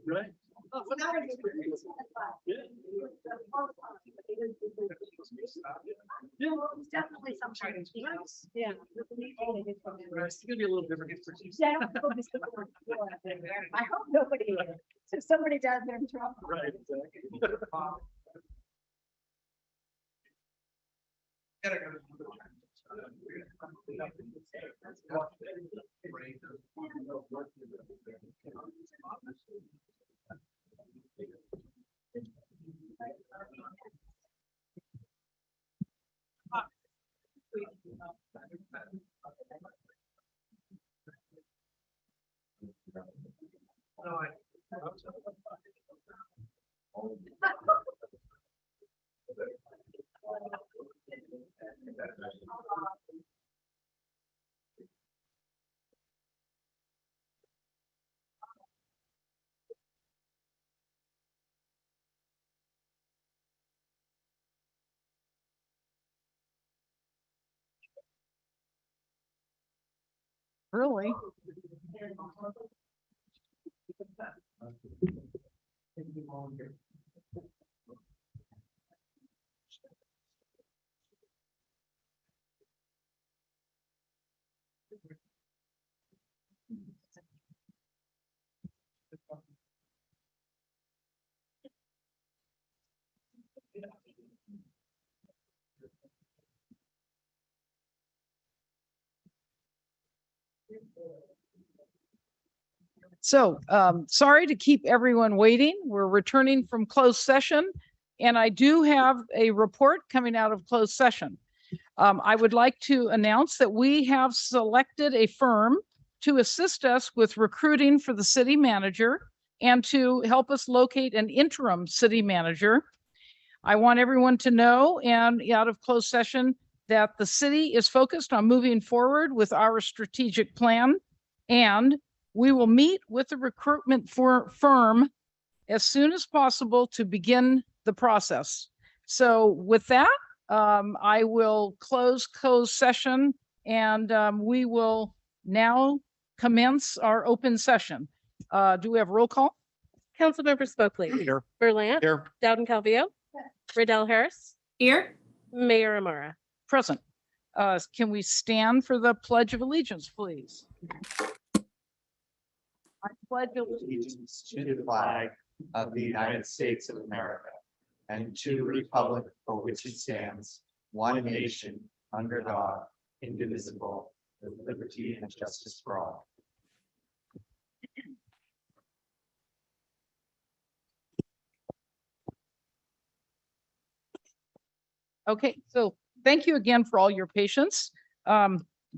Right. Definitely some kind of yeah. It's gonna be a little different. I hope nobody, so somebody does their trouble. Right, exactly. Really? So, sorry to keep everyone waiting. We're returning from closed session, and I do have a report coming out of closed session. I would like to announce that we have selected a firm to assist us with recruiting for the city manager and to help us locate an interim city manager. I want everyone to know, and out of closed session, that the city is focused on moving forward with our strategic plan, and we will meet with the recruitment firm as soon as possible to begin the process. So with that, I will close closed session, and we will now commence our open session. Do we have roll call? Councilmember Spokley. Here. Berlant. Here. Dowden Calvillo. Riddell Harris. Here. Mayor Amara. Present. Can we stand for the Pledge of Allegiance, please? I pledge allegiance to the flag of the United States of America and to the republic for which it stands, one nation, under God, indivisible, with liberty and justice for all. Okay, so thank you again for all your patience.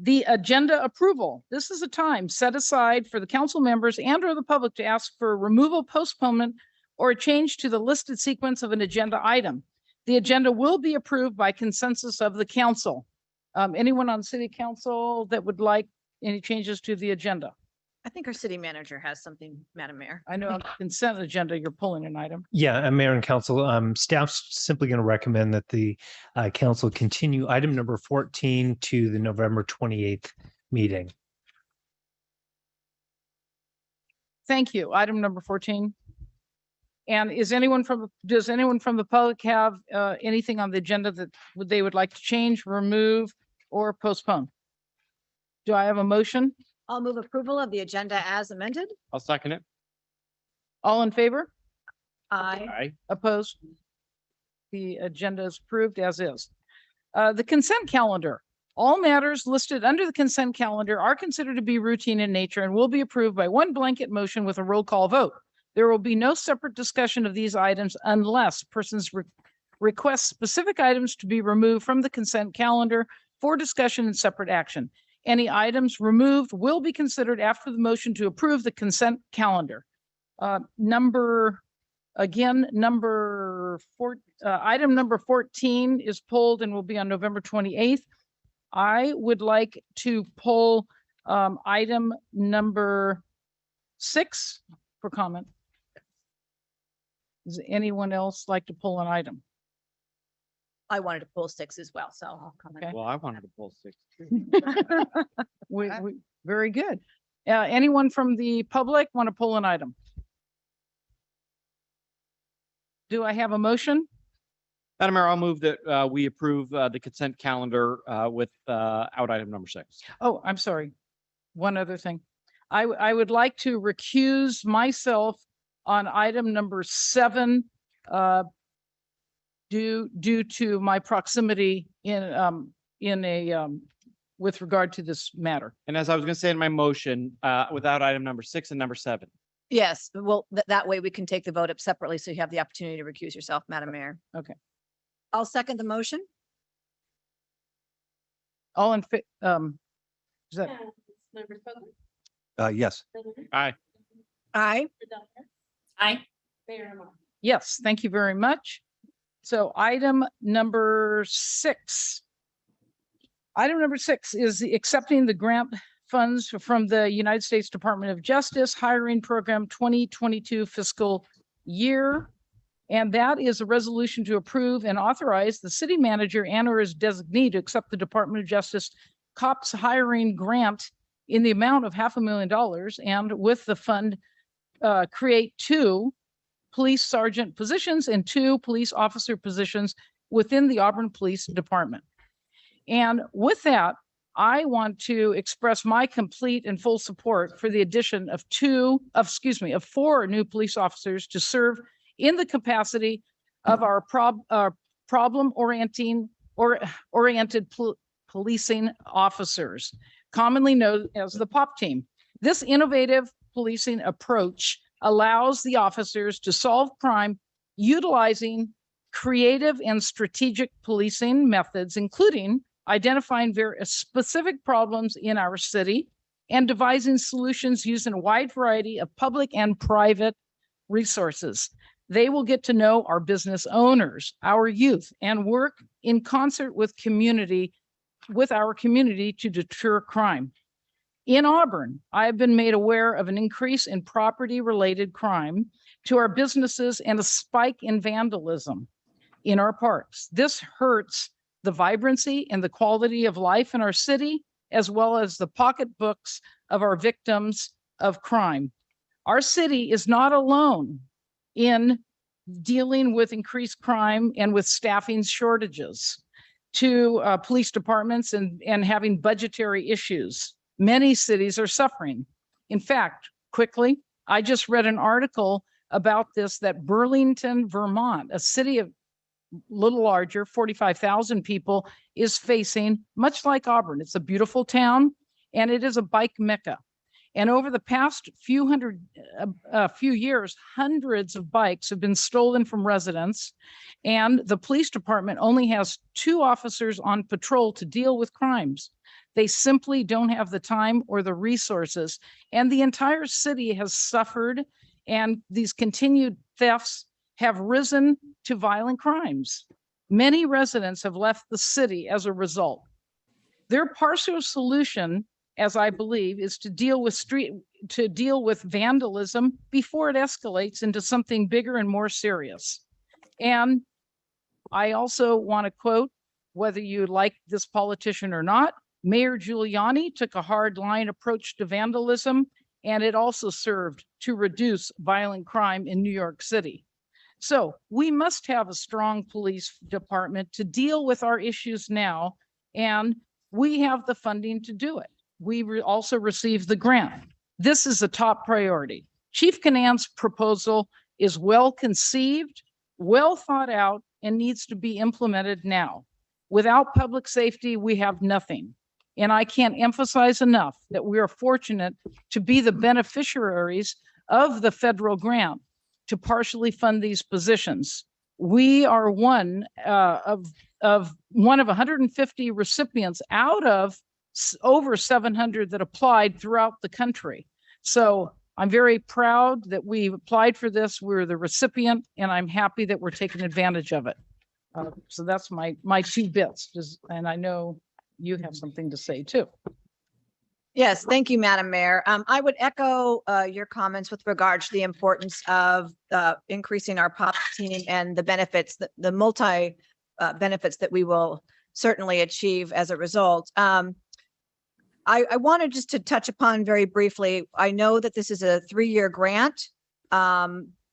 The agenda approval. This is a time set aside for the council members and or the public to ask for removal, postponement, or a change to the listed sequence of an agenda item. The agenda will be approved by consensus of the council. Anyone on city council that would like any changes to the agenda? I think our city manager has something, Madam Mayor. I know on the consent agenda, you're pulling an item. Yeah, Mayor and Council, staff's simply going to recommend that the council continue item number 14 to the November 28th meeting. Thank you. Item number 14. And does anyone from the public have anything on the agenda that they would like to change, remove, or postpone? Do I have a motion? I'll move approval of the agenda as amended. I'll second it. All in favor? Aye. Opposed? The agenda is approved as is. The consent calendar. All matters listed under the consent calendar are considered to be routine in nature and will be approved by one blanket motion with a roll call vote. There will be no separate discussion of these items unless persons request specific items to be removed from the consent calendar for discussion and separate action. Any items removed will be considered after the motion to approve the consent calendar. Item number 14 is pulled and will be on November 28th. I would like to pull item number 6 for comment. Does anyone else like to pull an item? I wanted to pull 6 as well, so I'll comment. Okay. Well, I wanted to pull 6 too. Very good. Anyone from the public want to pull an item? Do I have a motion? Madam Mayor, I'll move that we approve the consent calendar with out item number 6. Oh, I'm sorry. One other thing. I would like to recuse myself on item number 7 due to my proximity with regard to this matter. And as I was going to say in my motion, without item number 6 and number 7. Yes, well, that way we can take the vote up separately, so you have the opportunity to recuse yourself, Madam Mayor. Okay. I'll second the motion. All in is that, Councilmember Spokely. Yes. Aye. Aye. Riddell Harris. Aye. Mayor Amara. yes, thank you very much. So item number 6. Item number 6 is accepting the grant funds from the United States Department of Justice Hiring Program 2022 fiscal year. And that is a resolution to approve and authorize the city manager and or his designee to accept the Department of Justice COPS hiring grant in the amount of $500,000 and with the fund create 2 police sergeant positions and 2 police officer positions within the Auburn Police Department. And with that, I want to express my complete and full support for the addition of 4 new police officers to serve in the capacity of our problem oriented policing officers, commonly known as the POP team. This innovative policing approach allows the officers to solve crime utilizing creative and strategic policing methods, including identifying very specific problems in our city and devising solutions using a wide variety of public and private resources. They will get to know our business owners, our youth, and work in concert with our community to deter crime. In Auburn, I have been made aware of an increase in property-related crime to our businesses and a spike in vandalism in our parks. This hurts the vibrancy and the quality of life in our city, as well as the pocketbooks of our victims of crime. Our city is not alone in dealing with increased crime and with staffing shortages to police departments and having budgetary issues. Many cities are suffering. In fact, quickly, I just read an article about this, that Burlington, Vermont, a city of little larger, 45,000 people, is facing, much like Auburn. It's a beautiful town and it is a bike mecca. And over the past few years, hundreds of bikes have been stolen from residents, and the police department only has 2 officers on patrol to deal with crimes. They simply don't have the time or the resources, and the entire city has suffered, and these continued thefts have risen to violent crimes. Many residents have left the city as a result. Their partial solution, as I believe, is to deal with vandalism before it escalates into something bigger and more serious. And I also want to quote, whether you like this politician or not, Mayor Giuliani took a hard line approach to vandalism, and it also served to reduce violent crime in New York City. So we must have a strong police department to deal with our issues now, and we have the funding to do it. We also received the grant. This is a top priority. Chief Canan's proposal is well conceived, well thought out, and needs to be implemented now. Without public safety, we have nothing. And I can't emphasize enough that we are fortunate to be the beneficiaries of the federal grant to partially fund these positions. We are one of 150 recipients out of over 700 that applied throughout the country. So I'm very proud that we applied for this. We're the recipient, and I'm happy that we're taking advantage of it. So that's my 2 bits. And I know you have something to say too. Yes, thank you, Madam Mayor. I would echo your comments with regard to the importance of increasing our POP team and the benefits, the multi benefits that we will certainly achieve as a result. I wanted just to touch upon very briefly, I know that this is a 3-year grant,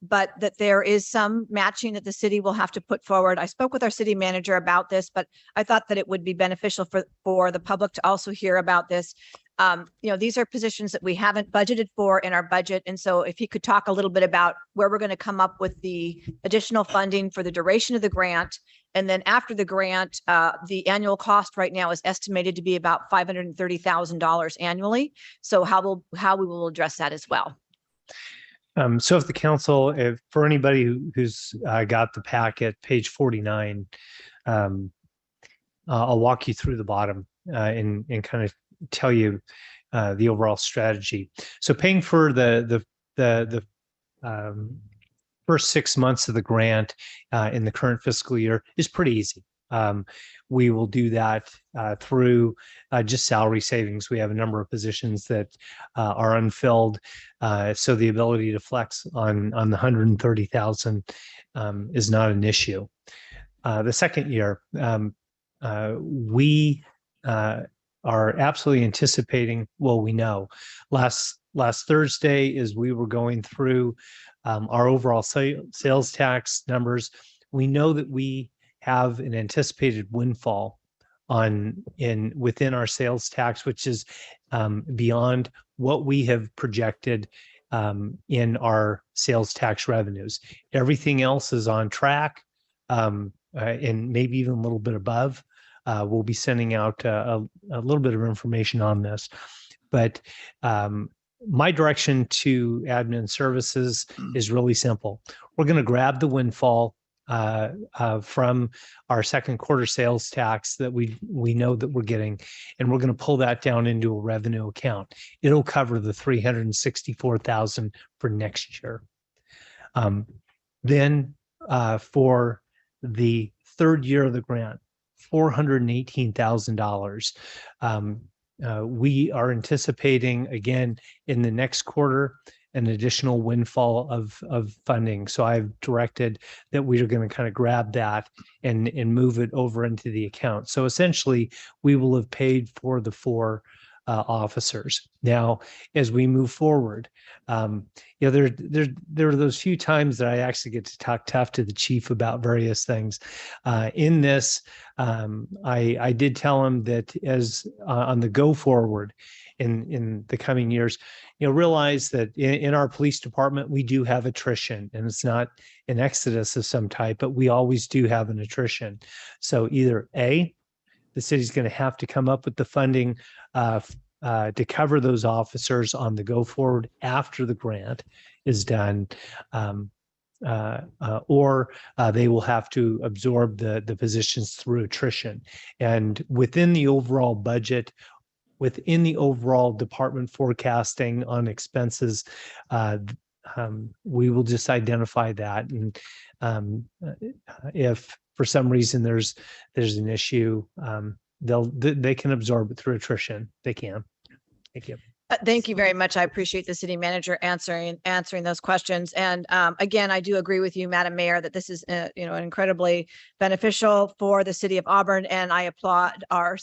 but that there is some matching that the city will have to put forward. I spoke with our city manager about this, but I thought that it would be beneficial for the public to also hear about this. These are positions that we haven't budgeted for in our budget. And so if he could talk a little bit about where we're going to come up with the additional funding for the duration of the grant. And then after the grant, the annual cost right now is estimated to be about $530,000 annually. So how we will address that as well. So if the council, if for anybody who's got the packet, page 49, I'll walk you through the bottom and kind of tell you the overall strategy. So paying for the first 6 months of the grant in the current fiscal year is pretty easy. We will do that through just salary savings. We have a number of positions that are unfilled, so the ability to flex on the 130,000 is not an issue. The second year, we are absolutely anticipating. Well, we know last Thursday, as we were going through our overall sales tax numbers, we know that we have an anticipated windfall within our sales tax, which is beyond what we have projected in our sales tax revenues. Everything else is on track, and maybe even a little bit above. We'll be sending out a little bit of information on this, but my direction to admin services is really simple. We're going to grab the windfall from our second quarter sales tax that we know that we're getting, and we're going to pull that down into a revenue account. It'll cover the $364,000 for next year. Then for the third year of the grant, $418,000. We are anticipating, again, in the next quarter, an additional windfall of funding. So I've directed that we are going to kind of grab that and move it over into the account. So essentially, we will have paid for the 4 officers. Now, as we move forward, there are those few times that I actually get to talk tough to the chief about various things. In this, I did tell him that as on the go forward in the coming years, realize that in our police department, we do have attrition, and it's not an exodus of some type, but we always do have an attrition. So either A, the city's going to have to come up with the funding to cover those officers on the go forward after the grant is done, or they will have to absorb the positions through attrition. And within the overall budget, within the overall department forecasting on expenses, we will just identify that. And if for some reason there's an issue, they can absorb it through attrition. They can. Thank you. Thank you very much. I appreciate the city manager answering those questions. And again, I do agree with you, Madam Mayor, that this is incredibly beneficial for the city of Auburn. And I applaud our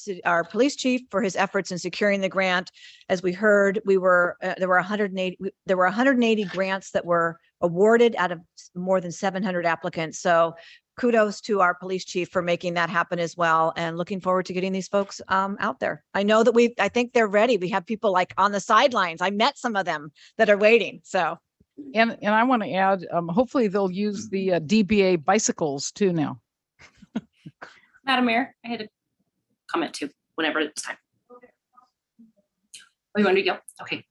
police chief for his efforts in securing the grant. As we heard, there were 180 grants that were awarded out of more than 700 applicants. So kudos to our police chief for making that happen as well, and looking forward to getting these folks out there. I know that I think they're ready. We have people like on the sidelines. I met some of them that are waiting. So, and I want to add, hopefully they'll use the DBA bicycles too now. Madam Mayor, I had a comment too, whenever it's time. Oh, you want me to go? Okay.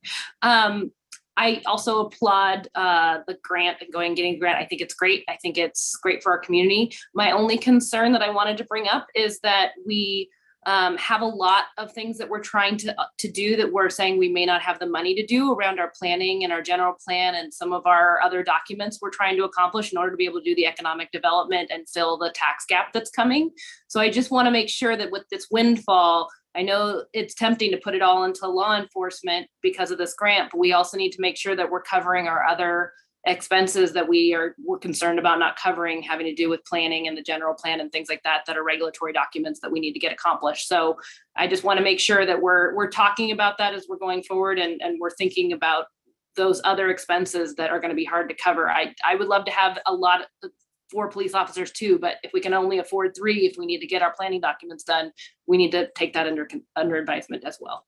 I also applaud the grant and getting the grant. I think it's great. I think it's great for our community. My only concern that I wanted to bring up is that we have a lot of things that we're trying to do that we're saying we may not have the money to do around our planning and our general plan and some of our other documents we're trying to accomplish in order to be able to do the economic development and fill the tax gap that's coming. So I just want to make sure that with this windfall, I know it's tempting to put it all into law enforcement because of this grant, but we also need to make sure that we're covering our other expenses that we're concerned about not covering, having to do with planning and the general plan and things like that are regulatory documents that we need to get accomplished. So I just want to make sure that we're talking about that as we're going forward, and we're thinking about those other expenses that are going to be hard to cover. I would love to have a lot of 4 police officers too, but if we can only afford 3, if we need to get our planning documents done, we need to take that under advisement as well.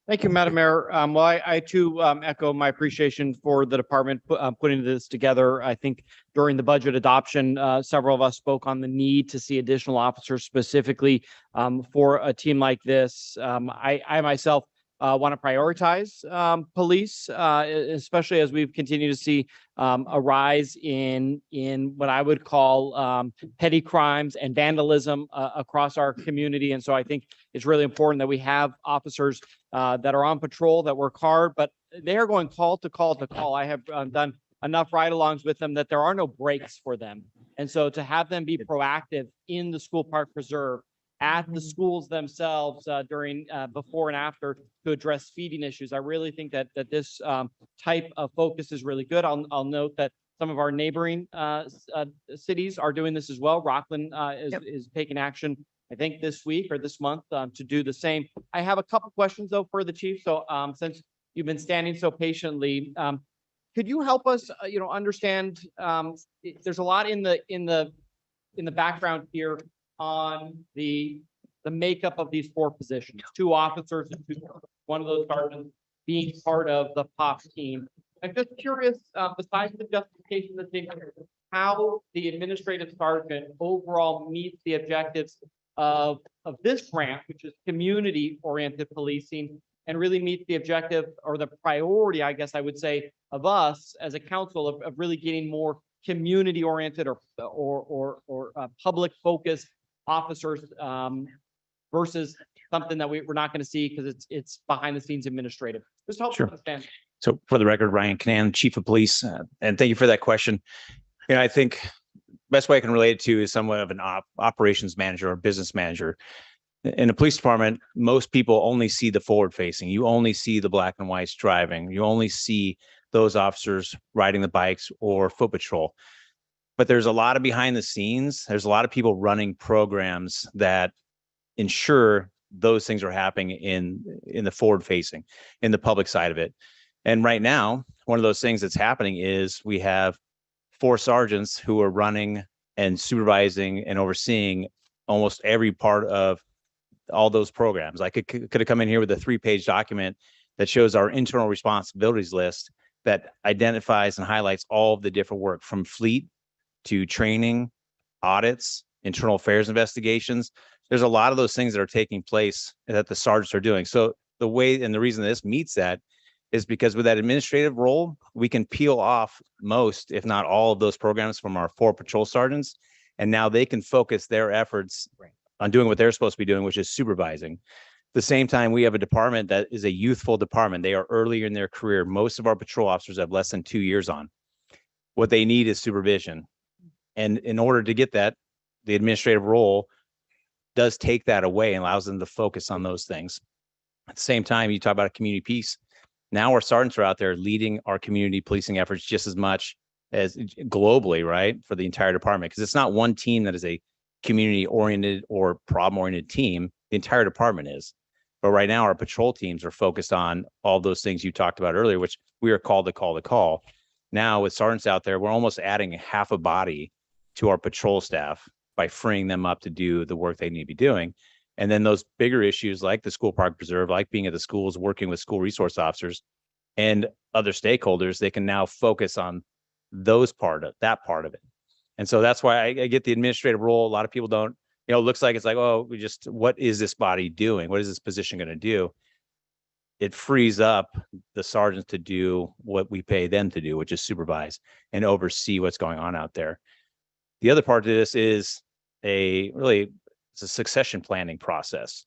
Thank you, Madam Mayor. Well, I too echo my appreciation for the department putting this together. I think during the budget adoption, several of us spoke on the need to see additional officers specifically for a team like this. I myself want to prioritize police, especially as we've continued to see a rise in what I would call petty crimes and vandalism across our community. And so I think it's really important that we have officers that are on patrol, that work hard, but they are going call to call to call. I have done enough ride-alongs with them that there are no breaks for them. And so to have them be proactive in the school park preserve, at the schools themselves during before and after to address feeding issues, I really think that this type of focus is really good. I'll note that some of our neighboring cities are doing this as well. Rockland is taking action, I think this week or this month to do the same. I have a couple questions though for the chief. So since you've been standing so patiently, could you help us, understand? There's a lot in the background here on the makeup of these 4 positions: 2 officers and 2, one of those sergeants being part of the POP team. I'm just curious, besides the justification that they how the administrative sergeant overall meets the objectives of this grant, which is community-oriented policing, and really meets the objective or the priority, I guess I would say, of us as a council of really getting more community-oriented or public-focused officers versus something that we're not going to see because it's behind the scenes administrative. Just help us understand. So for the record, Ryan Canan, Chief of Police, and thank you for that question. I think best way I can relate it to is somewhat of an operations manager or business manager. In a police department, most people only see the forward facing. You only see the black and whites driving. You only see those officers riding the bikes or foot patrol. But there's a lot of behind the scenes. There's a lot of people running programs that ensure those things are happening in the forward facing, in the public side of it. And right now, one of those things that's happening is we have 4 sergeants who are running and supervising and overseeing almost every part of all those programs. I could have come in here with a 3-page document that shows our internal responsibilities list that identifies and highlights all of the different work from fleet to training, audits, internal affairs investigations. There's a lot of those things that are taking place that the sergeants are doing. So the way and the reason this meets that is because with that administrative role, we can peel off most, if not all of those programs from our 4 patrol sergeants. And now they can focus their efforts on doing what they're supposed to be doing, which is supervising. At the same time, we have a department that is a youthful department. They are earlier in their career. Most of our patrol officers have less than 2 years on. What they need is supervision. And in order to get that, the administrative role does take that away and allows them to focus on those things. At the same time, you talk about a community piece. Now our sergeants are out there leading our community policing efforts just as much as globally, right, for the entire department. Because it's not one team that is a community-oriented or problem-oriented team. The entire department is. But right now, our patrol teams are focused on all those things you talked about earlier, which we are called to call. Now with sergeants out there, we're almost adding half a body to our patrol staff by freeing them up to do the work they need to be doing. And then those bigger issues like the school park preserve, like being at the schools, working with school resource officers and other stakeholders, they can now focus on that part of it. And so that's why I get the administrative role. A lot of people don't, it looks like it's like, oh, what is this body doing? What is this position going to do? It frees up the sergeants to do what we pay them to do, which is supervise and oversee what's going on out there. The other part of this is it's a succession planning process.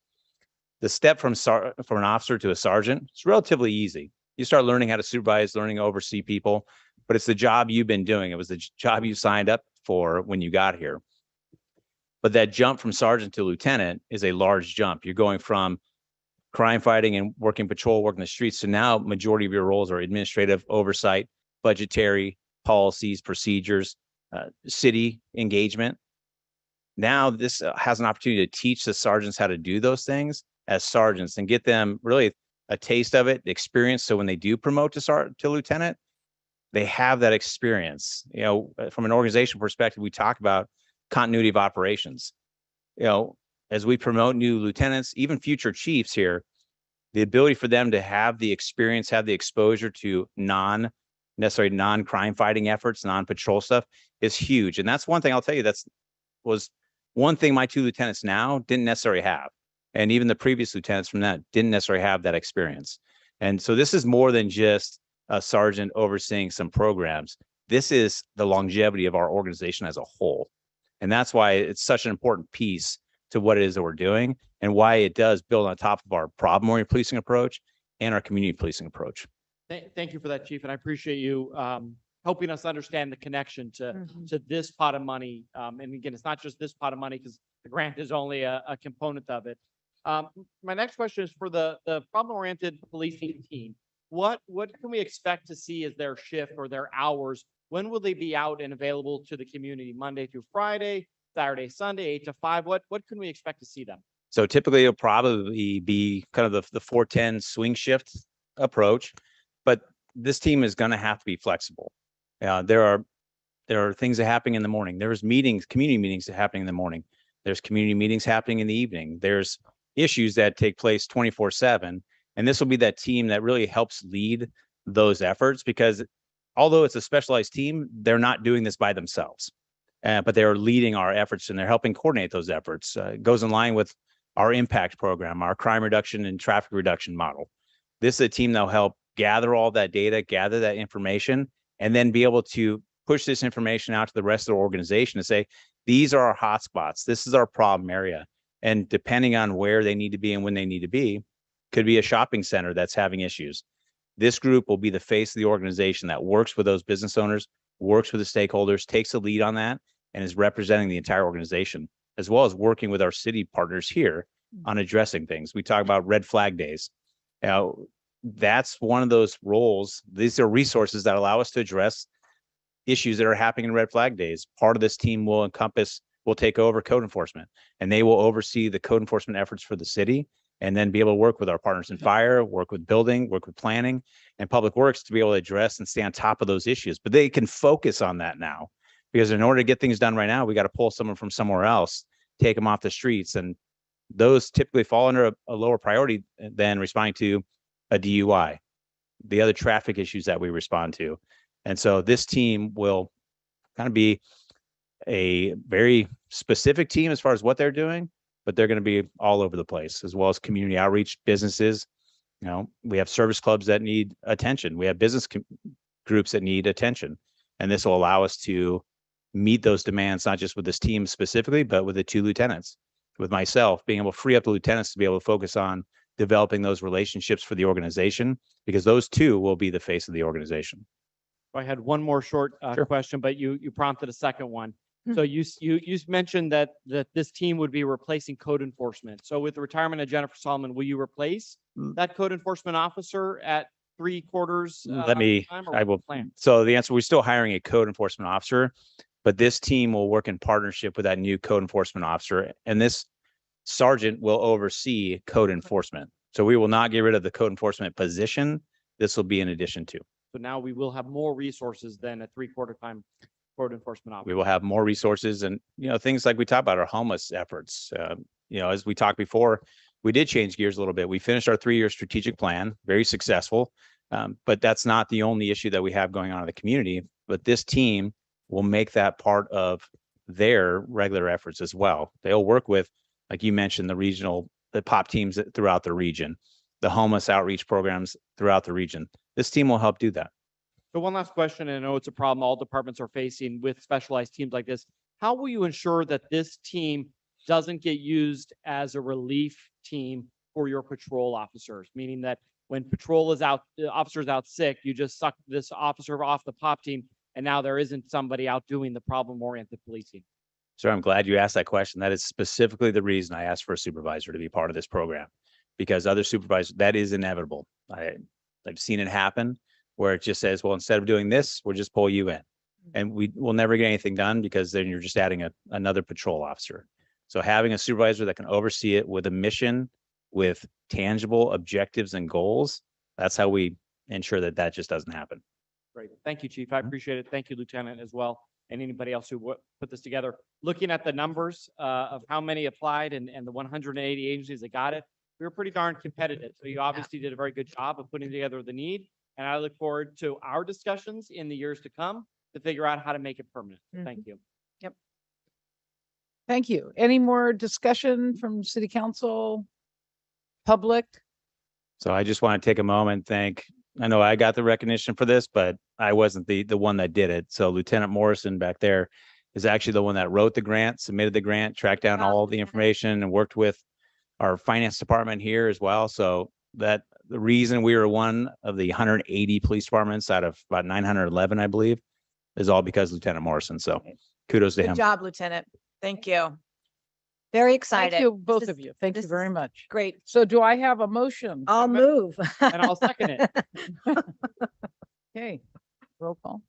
The step from an officer to a sergeant is relatively easy. You start learning how to supervise, learning to oversee people, but it's the job you've been doing. It was the job you signed up for when you got here. But that jump from sergeant to lieutenant is a large jump. You're going from crime fighting and working patrol, working the streets, to now majority of your roles are administrative oversight, budgetary, policies, procedures, city engagement. Now this has an opportunity to teach the sergeants how to do those things as sergeants and get them really a taste of it, experience. So when they do promote to lieutenant, they have that experience. You know, from an organization perspective, we talk about continuity of operations. You know, as we promote new lieutenants, even future chiefs here, the ability for them to have the experience, have the exposure to necessarily non-crime fighting efforts, non-patrol stuff is huge. And that's one thing I'll tell you, was one thing my 2 lieutenants now didn't necessarily have. And even the previous lieutenants from that didn't necessarily have that experience. And so this is more than just a sergeant overseeing some programs. This is the longevity of our organization as a whole. And that's why it's such an important piece to what it is that we're doing and why it does build on top of our problem-oriented policing approach and our community policing approach. Thank you for that, Chief, and I appreciate you helping us understand the connection to this pot of money. And again, it's not just this pot of money because the grant is only a component of it. My next question is for the problem-oriented policing team. What can we expect to see as their shift or their hours? When will they be out and available to the community? Monday through Friday, Saturday, Sunday, 8 to 5? What can we expect to see them? So typically it'll probably be kind of the 4-10 swing shift approach, but this team is going to have to be flexible. There are things that are happening in the morning. There's meetings, community meetings that are happening in the morning. There's community meetings happening in the evening. There's issues that take place 24/7. And this will be that team that really helps lead those efforts, because although it's a specialized team, they're not doing this by themselves, but they're leading our efforts and they're helping coordinate those efforts. It goes in line with our impact program, our crime reduction and traffic reduction model. This is a team that will help gather all that data, gather that information, and then be able to push this information out to the rest of the organization and say, these are our hotspots. This is our problem area. And depending on where they need to be and when they need to be, could be a shopping center that's having issues. This group will be the face of the organization that works with those business owners, works with the stakeholders, takes the lead on that, and is representing the entire organization, as well as working with our city partners here on addressing things. We talk about red flag days. Now, that's one of those roles. These are resources that allow us to address issues that are happening in red flag days. Part of this team will take over code enforcement, and they will oversee the code enforcement efforts for the city, and then be able to work with our partners in fire, work with building, work with planning and public works to be able to address and stay on top of those issues. But they can focus on that now, because in order to get things done right now, we got to pull someone from somewhere else, take them off the streets. And those typically fall under a lower priority than responding to a DUI, the other traffic issues that we respond to. And so this team will kind of be a very specific team as far as what they're doing, but they're going to be all over the place, as well as community outreach, businesses. You know, we have service clubs that need attention. We have business groups that need attention. And this will allow us to meet those demands, not just with this team specifically, but with the 2 lieutenants, with myself, being able to free up the lieutenants to be able to focus on developing those relationships for the organization, because those 2 will be the face of the organization. I had one more short Sure. question, but you prompted a second one. So you mentioned that this team would be replacing code enforcement. So with the retirement of Jennifer Solomon, will you replace that code enforcement officer at 3/4? I will plan. So the answer, we're still hiring a code enforcement officer, but this team will work in partnership with that new code enforcement officer. And this sergeant will oversee code enforcement. So we will not get rid of the code enforcement position. This will be in addition to. So now we will have more resources than a 3/4 time code enforcement officer. We will have more resources, and things like we talked about our homeless efforts. As we talked before, we did change gears a little bit. We finished our 3-year strategic plan, very successful, but that's not the only issue that we have going on in the community. But this team will make that part of their regular efforts as well. They'll work with, like you mentioned, the POP teams throughout the region, the homeless outreach programs throughout the region. This team will help do that. So one last question, and I know it's a problem all departments are facing with specialized teams like this. How will you ensure that this team doesn't get used as a relief team for your patrol officers? Meaning that when patrol is out, the officer's out sick, you just suck this officer off the POP team, and now there isn't somebody out doing the problem-oriented policing. Sir, I'm glad you asked that question. That is specifically the reason I asked for a supervisor to be part of this program, because other supervisors, that is inevitable. I've seen it happen where it just says, well, instead of doing this, we'll just pull you in. And we will never get anything done, because then you're just adding another patrol officer. So having a supervisor that can oversee it with a mission with tangible objectives and goals, that's how we ensure that that just doesn't happen. Great. Thank you, Chief. I appreciate it. Thank you, Lieutenant, as well. And anybody else who put this together. Looking at the numbers of how many applied and the 180 agencies that got it, we were pretty darn competitive. So you obviously did a very good job of putting together the need. And I look forward to our discussions in the years to come to figure out how to make it permanent. Thank you. Thank you. Any more discussion from city council, public? So I just want to take a moment, I know I got the recognition for this, but I wasn't the one that did it. So Lieutenant Morrison back there is actually the one that wrote the grant, submitted the grant, tracked down all the information and worked with our finance department here as well. So that the reason we were one of the 180 police departments out of about 911, I believe, is all because Lieutenant Morrison. So kudos to Good him. job, Lieutenant. Thank you. Very excited. Thank you, both This of is- you. Thank you this very is much. Great. So do I have a motion? I'll move. And I'll second it. Okay, roll call.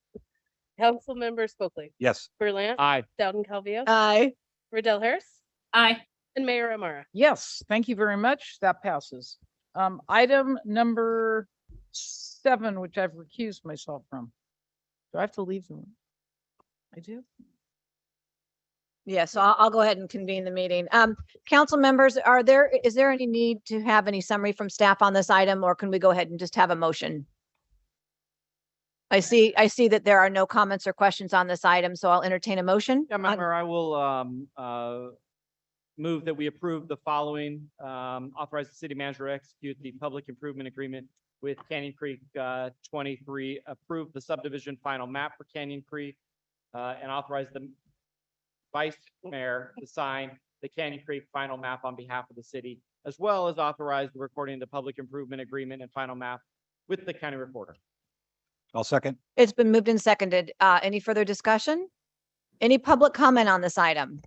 Councilmember Spokely, Yes. Berlant, Aye. Dowden Calvillo, Aye. Riddell Harris, Aye. and Mayor Amara. Yes, thank you very much. That passes. Item number 7, which I've recused myself from. Do I have to leave the room? I do? Yeah, so I'll go ahead and convene the meeting. Council members, is there any need to have any summary from staff on this item, or can we go ahead and just have a motion? I see that there are no comments or questions on this item, so I'll entertain a motion. Yeah, Member, I will move that we approve the following, authorize the city manager to execute the public improvement agreement with Canyon Creek 23, approve the subdivision final map for Canyon Creek, and authorize the vice mayor to sign the Canyon Creek final map on behalf of the city, as well as authorize the recording of the public improvement agreement and final map with the county reporter. I'll second. It's been moved and seconded. Any further discussion? Any public comment on this item?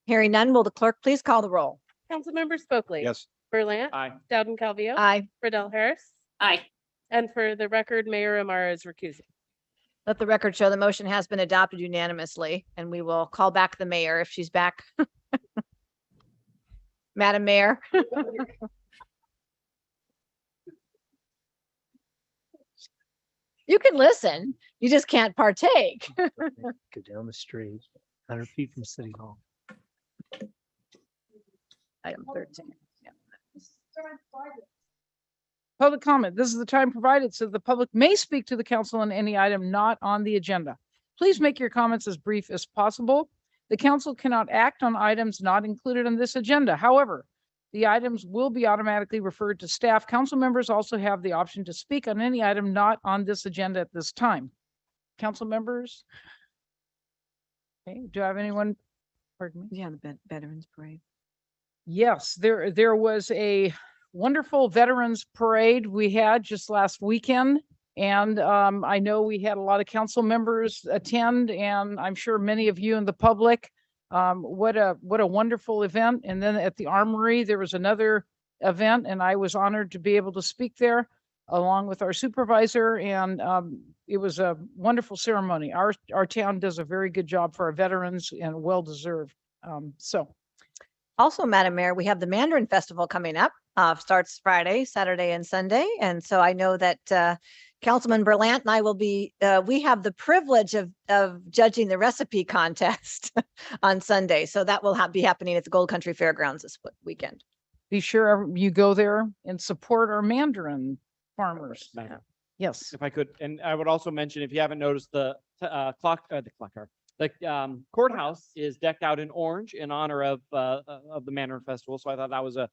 Hearing none, will the clerk please call the roll? Councilmember Spokely. Yes. Berlant, Aye. Dowden Calvillo, Aye. Riddell Harris, Aye. and for the record, Mayor Amara is recusing. Let the record show the motion has been adopted unanimously, and we will call back the mayor if she's back. Madam Mayor. You can listen, you just can't partake. Go down the street, 100 feet from City Hall. Item 13. Public comment. This is the time provided so the public may speak to the council on any item not on the agenda. Please make your comments as brief as possible. The council cannot act on items not included on this agenda. However, the items will be automatically referred to staff. Council members also have the option to speak on any item not on this agenda at this time. Council members? Okay, do I have anyone? Pardon me? Yeah, the Veterans Parade. Yes, there was a wonderful Veterans Parade we had just last weekend. And I know we had a lot of council members attend, and I'm sure many of you in the public. What a wonderful event. And then at the Armory, there was another event, and I was honored to be able to speak there along with our supervisor. And it was a wonderful ceremony. Our town does a very good job for our veterans, and well deserved. Also, Madam Mayor, we have the Mandarin Festival coming up. Starts Friday, Saturday, and Sunday. And so I know that Councilman Berlant and I will be, we have the privilege of judging the recipe contest on Sunday. So that will be happening at the Gold Country Fairgrounds this weekend. Be sure you go there and support our Mandarin farmers. Madam, Yes. if I could, and I would also mention, if you haven't noticed, the courthouse is decked out in orange in honor of the Mandarin Festival. So I thought that was a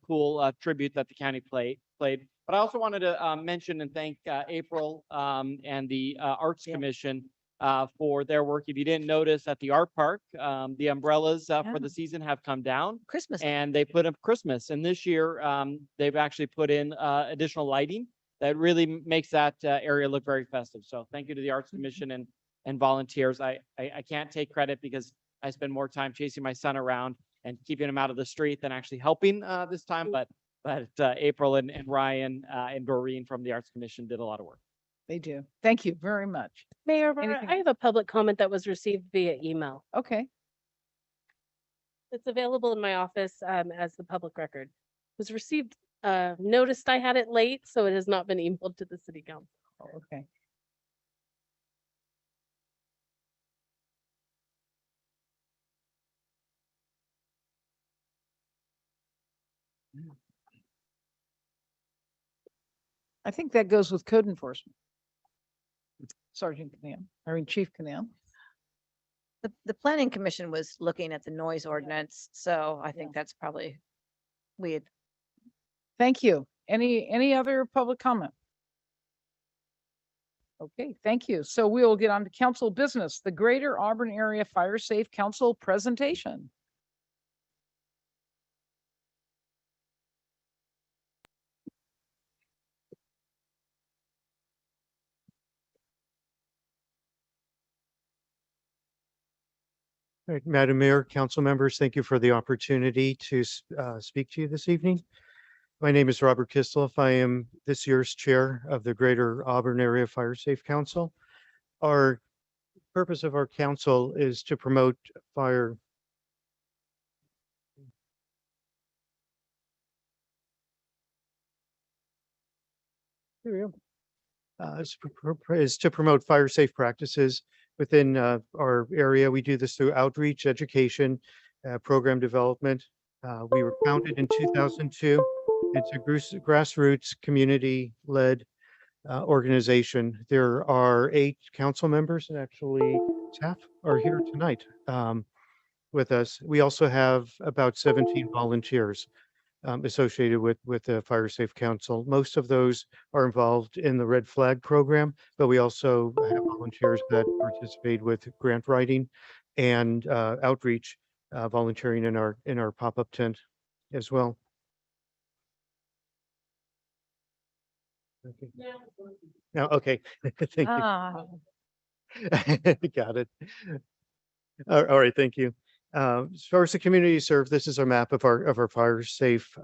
cool tribute that the county played. But I also wanted to mention and thank April and the Arts Commission for their work. If you didn't notice at the art park, the umbrellas for the season have come down. Christmas. And they put up Christmas. And this year, they've actually put in additional lighting that really makes that area look very festive. So thank you to the Arts Commission and volunteers. I can't take credit because I spend more time chasing my son around and keeping him out of the street than actually helping this time. But April and Ryan and Doreen from the Arts Commission did a lot of work. They do. Thank you very much. Mayor Amara, Anything I have a public comment that was received via email. Okay. It's available in my office as the public record. Was received, noticed I had it late, so it has not been emailed to the city council. Oh, okay. I think that goes with code enforcement. Sergeant Canam, Chief Canam. The planning commission was looking at the noise ordinance, so I think that's probably, we had, Thank you. Any other public comment? Okay, thank you. So we will get on to council business, the Greater Auburn Area Fire Safe Council presentation. All right, Madam Mayor, council members, thank you for the opportunity to speak to you this evening. My name is Robert Kislev. I am this year's chair of the Greater Auburn Area Fire Safe Council. Our purpose of our council is to promote fire. Here we go. Is to promote fire safe practices within our area. We do this through outreach, education, program development. We were founded in 2002. It's a grassroots, community-led organization. There are 8 council members, and actually staff are here tonight with us. We also have about 17 volunteers associated with the Fire Safe Council. Most of those are involved in the Red Flag program, but we also have volunteers that participate with grant writing and outreach, volunteering in our pop-up tent as well. Okay. No, okay. Thank you. ah, Got it. All right, thank you. As far as the community served, this is a map of our fire safe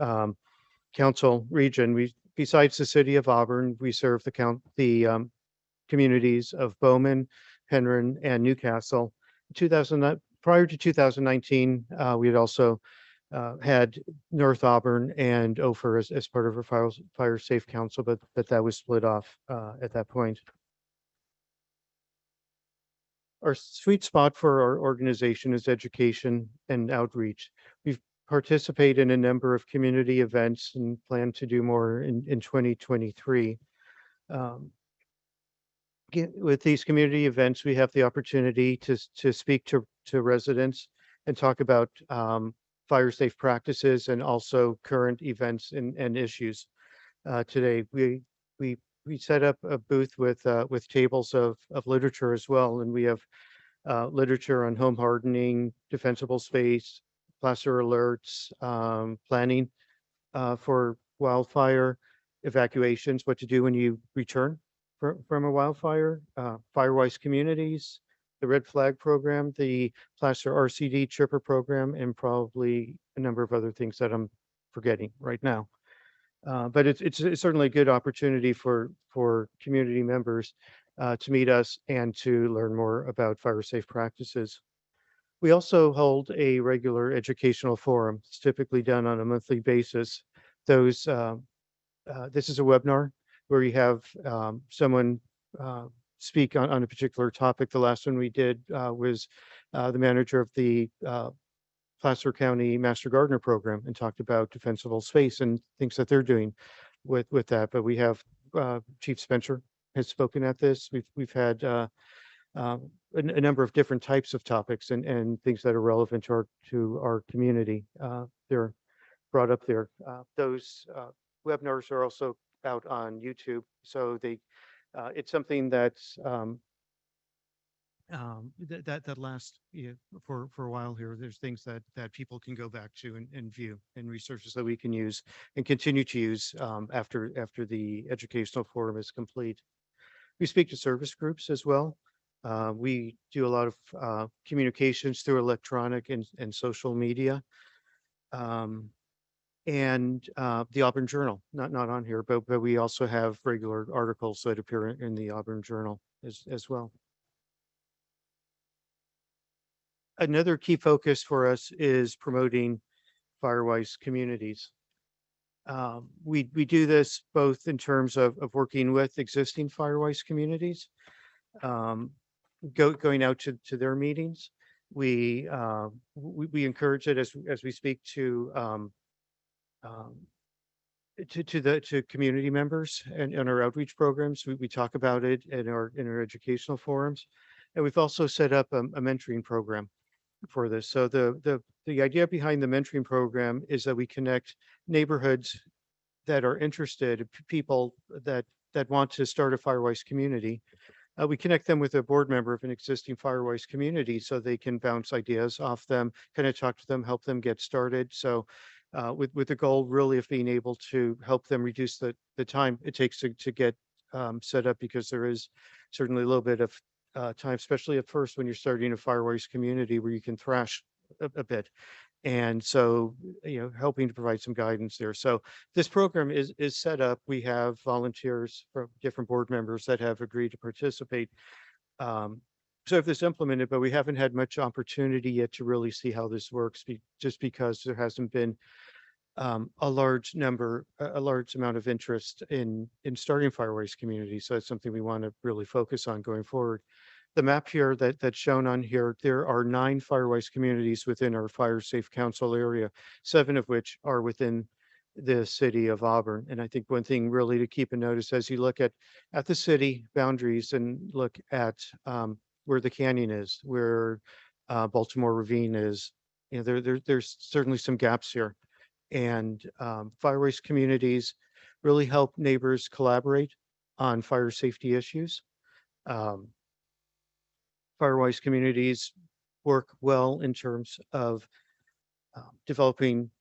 council region. Besides the city of Auburn, we serve the communities of Bowman, Penryn, and Newcastle. Prior to 2019, we had also had North Auburn and Ophir as part of our fire safe council, but that was split off at that point. Our sweet spot for our organization is education and outreach. We've participated in a number of community events and plan to do more in 2023. With these community events, we have the opportunity to speak to residents and talk about fire safe practices and also current events and issues. Today, we set up a booth with tables of literature as well, and we have literature on home hardening, defensible space, plaster alerts, planning for wildfire evacuations, what to do when you return from a wildfire, Firewise communities, the Red Flag program, the plaster RCD chipper program, and probably a number of other things that I'm forgetting right now. But it's certainly a good opportunity for community members to meet us and to learn more about fire safe practices. We also hold a regular educational forum. It's typically done on a monthly basis. This is a webinar where you have someone speak on a particular topic. The last one we did was the manager of the Placer County Master Gardener Program and talked about defensible space and things that they're doing with that. But we have Chief Spencer has spoken at this. We've had a number of different types of topics and things that are relevant to our community. They're brought up there. Those webinars are also out on YouTube, so it's something that's that lasts for a while here. There's things that people can go back to and view, and resources that we can use and continue to use after the educational forum is complete. We speak to service groups as well. We do a lot of communications through electronic and social media. And the Auburn Journal, not on here, but we also have regular articles that appear in the Auburn Journal as well. Another key focus for us is promoting Firewise communities. We do this both in terms of working with existing Firewise communities, going out to their meetings. We encourage it as we speak to community members and in our outreach programs. We talk about it in our educational forums. And we've also set up a mentoring program for this. So the idea behind the mentoring program is that we connect neighborhoods that are interested, people that want to start a Firewise community. We connect them with a board member of an existing Firewise community so they can bounce ideas off them, kind of talk to them, help them get started. So with the goal really of being able to help them reduce the time it takes to get set up, because there is certainly a little bit of time, especially at first when you're starting a Firewise community where you can thrash a bit. And so, helping to provide some guidance there. So this program is set up. We have volunteers from different board members that have agreed to participate. So if this implemented, but we haven't had much opportunity yet to really see how this works, just because there hasn't been a large amount of interest in starting Firewise communities. So it's something we want to really focus on going forward. The map here that's shown on here, there are 9 Firewise communities within our Fire Safe Council area, 7 of which are within the city of Auburn. And I think one thing really to keep a notice as you look at the city boundaries and look at where the canyon is, where Baltimore Ravine is, there's certainly some gaps here. And Firewise communities really help neighbors collaborate on fire safety issues. Firewise communities work well in terms of developing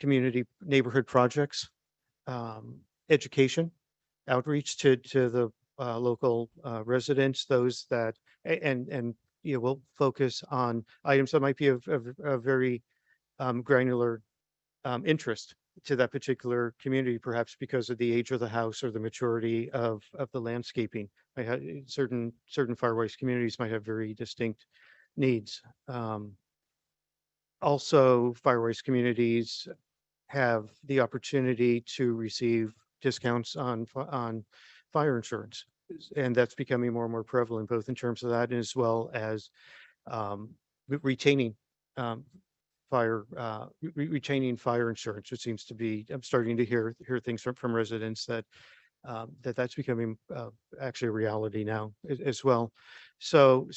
community neighborhood projects, education, outreach to the local residents, those that, and we'll focus on items that might be of very granular interest to that particular community, perhaps because of the age of the house or the maturity of the landscaping. Certain Firewise communities might have very distinct needs. Also, Firewise communities have the opportunity to receive discounts on fire insurance, and that's becoming more and more prevalent, both in terms of that as well as retaining retaining fire insurance, which seems to be, I'm starting to hear things from residents that that's becoming actually a reality now as well. So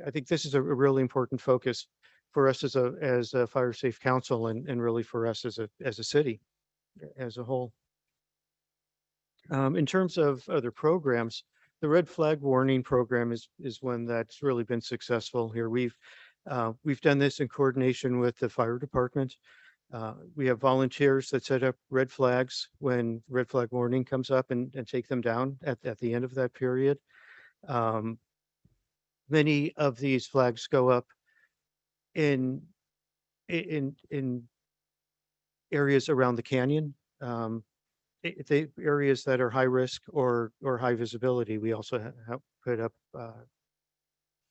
I think this is a really important focus for us as a Fire Safe Council, and really for us as a city as a whole. In terms of other programs, the red flag warning program is one that's really been successful here. We've done this in coordination with the fire department. We have volunteers that set up red flags when red flag warning comes up and take them down at the end of that period. Many of these flags go up in areas around the canyon. The areas that are high risk or high visibility. We also have put up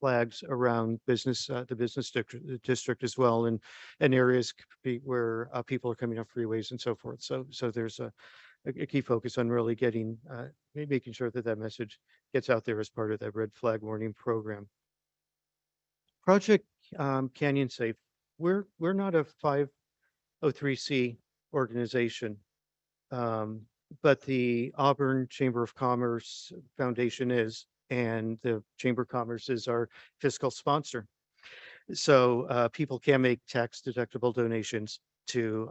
flags around the business district as well, and areas where people are coming off freeways and so forth. So there's a key focus on really making sure that message gets out there as part of that red flag warning program. Project Canyon Safe. We're not a 503c organization, but the Auburn Chamber of Commerce Foundation is, and the Chamber of Commerce is our fiscal sponsor. So people can make tax deductible donations to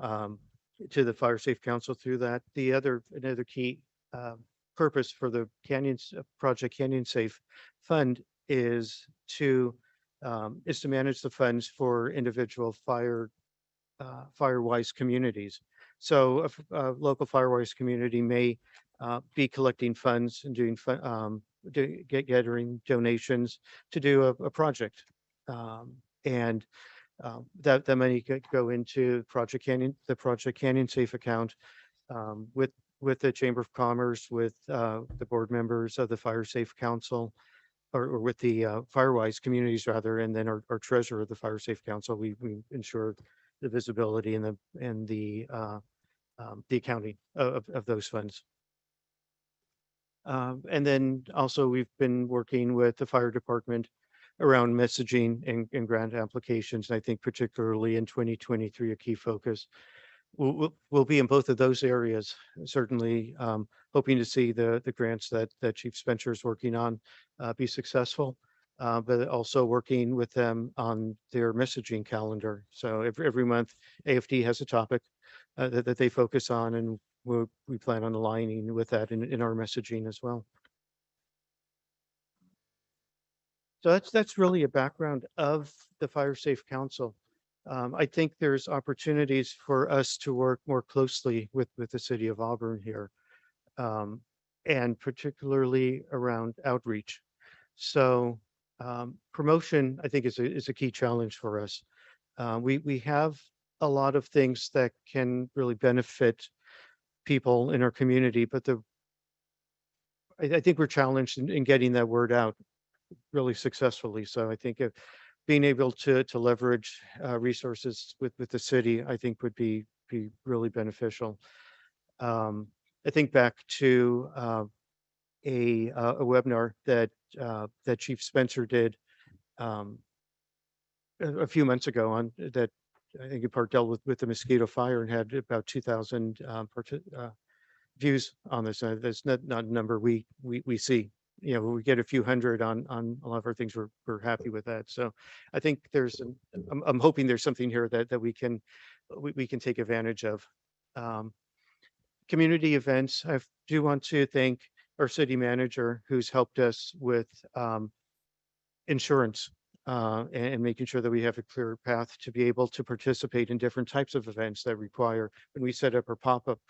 the Fire Safe Council through that. Another key purpose for the Project Canyon Safe Fund is to manage the funds for individual Firewise communities. So a local Firewise community may be collecting funds and doing gathering donations to do a project, and that money could go into the Project Canyon Safe account, with the Chamber of Commerce, with the board members of the Fire Safe Council. or with the Firewise communities rather, and then our treasurer of the Fire Safe Council, we ensure the visibility and the accounting of those funds. And then also we've been working with the fire department around messaging and grant applications. And I think particularly in 2023, a key focus will be in both of those areas. Certainly hoping to see the grants that Chief Spencer is working on be successful, but also working with them on their messaging calendar. So every month AFD has a topic that they focus on, and we plan on aligning with that in our messaging as well. So that's really a background of the Fire Safe Council. I think there's opportunities for us to work more closely with the city of Auburn here, and particularly around outreach. So promotion, I think, is a key challenge for us. We have a lot of things that can really benefit people in our community, but I think we're challenged in getting that word out really successfully. So I think being able to leverage resources with the city, I think would be really beneficial. I think back to a webinar that Chief Spencer did a few months ago on that. I think in part dealt with the mosquito fire and had about 2,000 views on this. That's not a number we see. You know, we get a few hundred on a lot of our things. We're happy with that. So I think I'm hoping there's something here that we can take advantage of. Community events. I do want to thank our city manager who's helped us with insurance and making sure that we have a clear path to be able to participate in different types of events that require, when we set up our pop-up,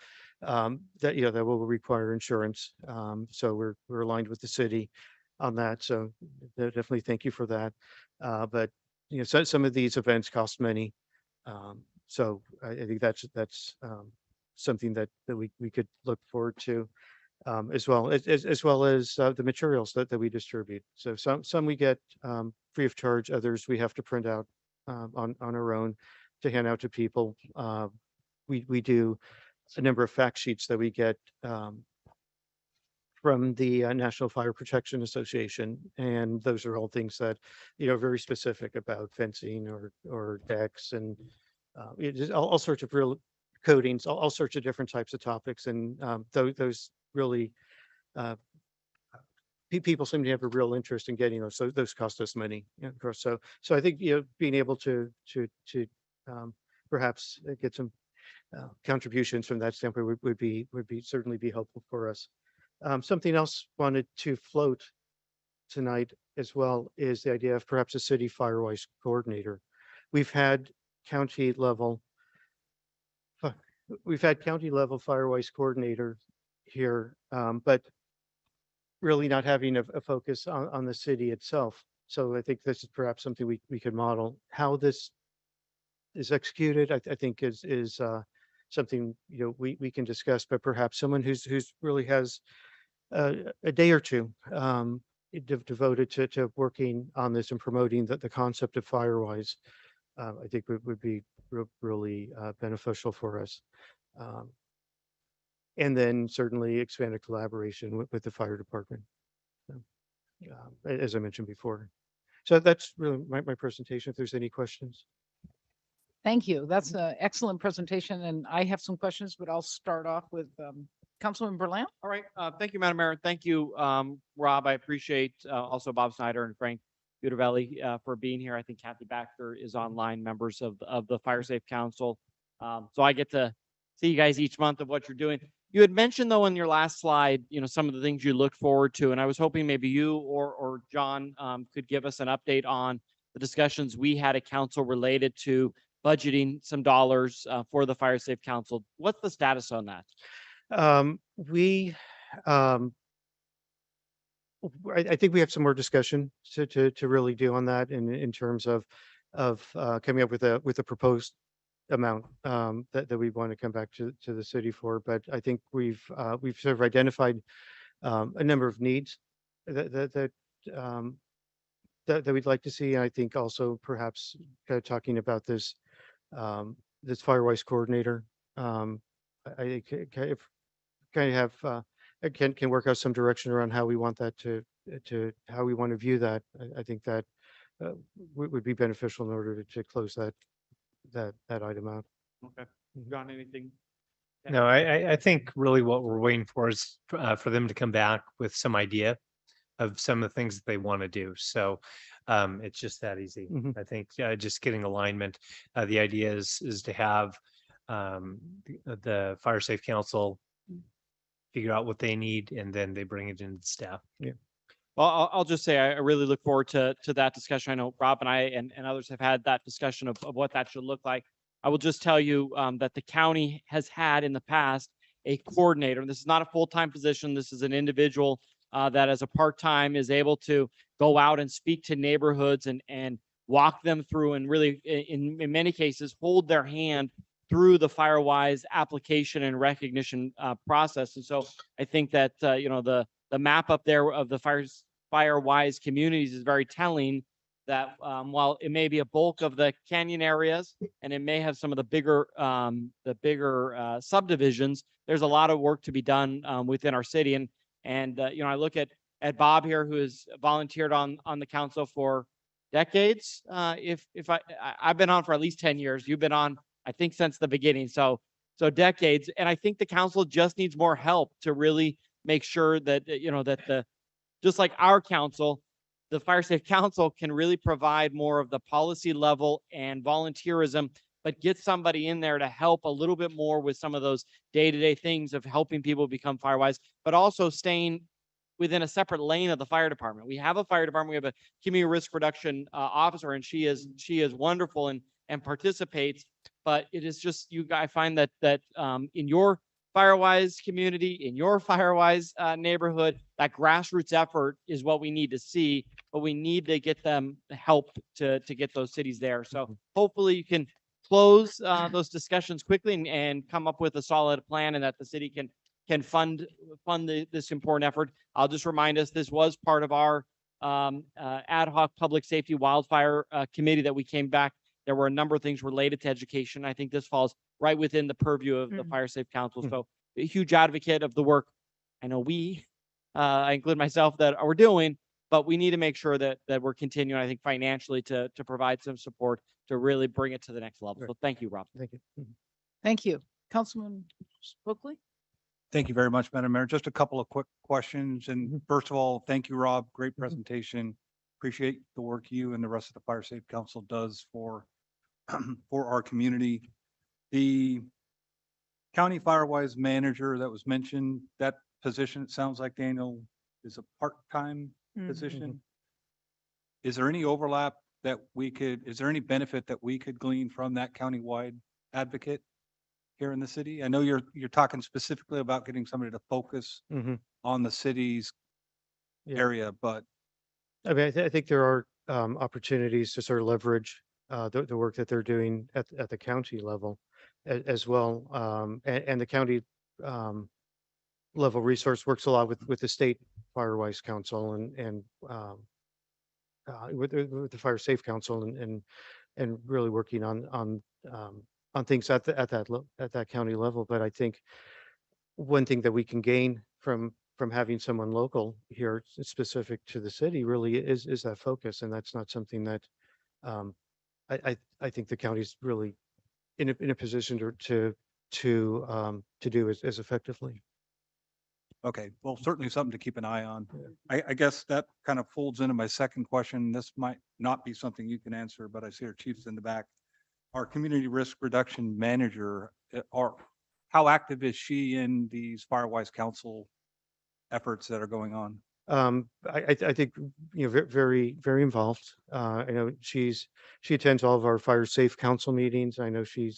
that will require insurance. So we're aligned with the city on that. So definitely thank you for that. But some of these events cost money. So I think that's something that we could look forward to. As well as the materials that we distribute. So some we get free of charge, others we have to print out on our own to hand out to people. We do a number of fact sheets that we get from the National Fire Protection Association, and those are all things that very specific about fencing or decks and just all sorts of real coatings, all sorts of different types of topics, and those really people seem to have a real interest in getting those. So those cost us money, of course. So I think being able to perhaps get some contributions from that standpoint would certainly be helpful for us. Something else wanted to float tonight as well is the idea of perhaps a city Firewise coordinator. We've had county level Firewise coordinator here, but really not having a focus on the city itself. So I think this is perhaps something we could model. How this is executed, I think is something we can discuss, but perhaps someone who's really has a day or two devoted to working on this and promoting the concept of Firewise, I think would be really beneficial for us. And then certainly expanded collaboration with the fire department, as I mentioned before. So that's really my presentation. If there's any questions. Thank you. That's an excellent presentation, and I have some questions, but I'll start off with Councilman Berlant. All right. Thank you, Madam Mayor. Thank you, Rob. I appreciate also Bob Snyder and Frank Budavelli for being here. I think Kathy Baxter is online, members of the Fire Safe Council. So I get to see you guys each month of what you're doing. You had mentioned, though, in your last slide, some of the things you look forward to, and I was hoping maybe you or John could give us an update on the discussions we had at council related to budgeting some dollars for the Fire Safe Council. What's the status on that? I think we have some more discussion to really do on that in terms of coming up with a proposed amount that we want to come back to the city for. But I think we've sort of identified a number of needs that that we'd like to see. I think also perhaps kind of talking about this, this Firewise coordinator. I kind of have, can work out some direction around how we want that to how we want to view that. I think that would be beneficial in order to close that item out. Okay. John, anything? No, I think really what we're waiting for is for them to come back with some idea of some of the things that they want to do. So it's just that easy. Mhm. I think just getting alignment. The idea is to have the Fire Safe Council figure out what they need, and then they bring it into the staff. Well, I'll just say I really look forward to that discussion. I know Rob and I and others have had that discussion of what that should look like. I will just tell you that the county has had in the past a coordinator. This is not a full-time position. This is an individual that as a part-time is able to go out and speak to neighborhoods and walk them through and really in many cases hold their hand through the Firewise application and recognition process. And so I think that the map up there of the Firewise communities is very telling that while it may be a bulk of the canyon areas and it may have some of the bigger subdivisions, there's a lot of work to be done within our city. And I look at Bob here, who has volunteered on the council for decades. I've been on for at least 10 years. You've been on, I think, since the beginning. So decades. And I think the council just needs more help to really make sure that, just like our council, the Fire Safe Council can really provide more of the policy level and volunteerism, but get somebody in there to help a little bit more with some of those day-to-day things of helping people become Firewise, but also staying within a separate lane of the fire department. We have a fire department. We have a community risk reduction officer, and she is wonderful and participates. But it is just I find that in your Firewise community, in your Firewise neighborhood, that grassroots effort is what we need to see, but we need to get them help to get those cities there. So hopefully you can close those discussions quickly and come up with a solid plan, and that the city can fund this important effort. I'll just remind us, this was part of our ad hoc public safety wildfire committee that we came back. There were a number of things related to education. I think this falls right within the purview of the Fire Safe Council. So a huge advocate of the work. I know I include myself, that we're doing, but we need to make sure that we're continuing, I think, financially to provide some support to really bring it to the next level. So thank you, Rob. Thank you. Thank you. Councilman Spokley? Thank you very much, Madam Mayor. Just a couple of quick questions. And first of all, thank you, Rob. Great presentation. Appreciate the work you and the rest of the Fire Safe Council does for our community. The county Firewise manager that was mentioned, that position, it sounds like, Daniel, is a part-time position. Is there any overlap is there any benefit that we could glean from that countywide advocate here in the city? I know you're talking specifically about getting somebody to focus on the city's area, but I mean, I think there are opportunities to sort of leverage the work that they're doing at the county level as well. And the county level resource works a lot with the state Firewise Council and with the Fire Safe Council and really working on things at that county level. But I think one thing that we can gain from having someone local here specific to the city really is that focus. And that's not something that I think the county's really in a position to do as effectively. okay, well, certainly something to keep an eye on. I guess that kind of folds into my second question. This might not be something you can answer, but I see our chiefs in the back. Our community risk reduction manager, how active is she in these Firewise Council efforts that are going on? I think, very, very involved. I know she attends all of our Fire Safe Council meetings. I know she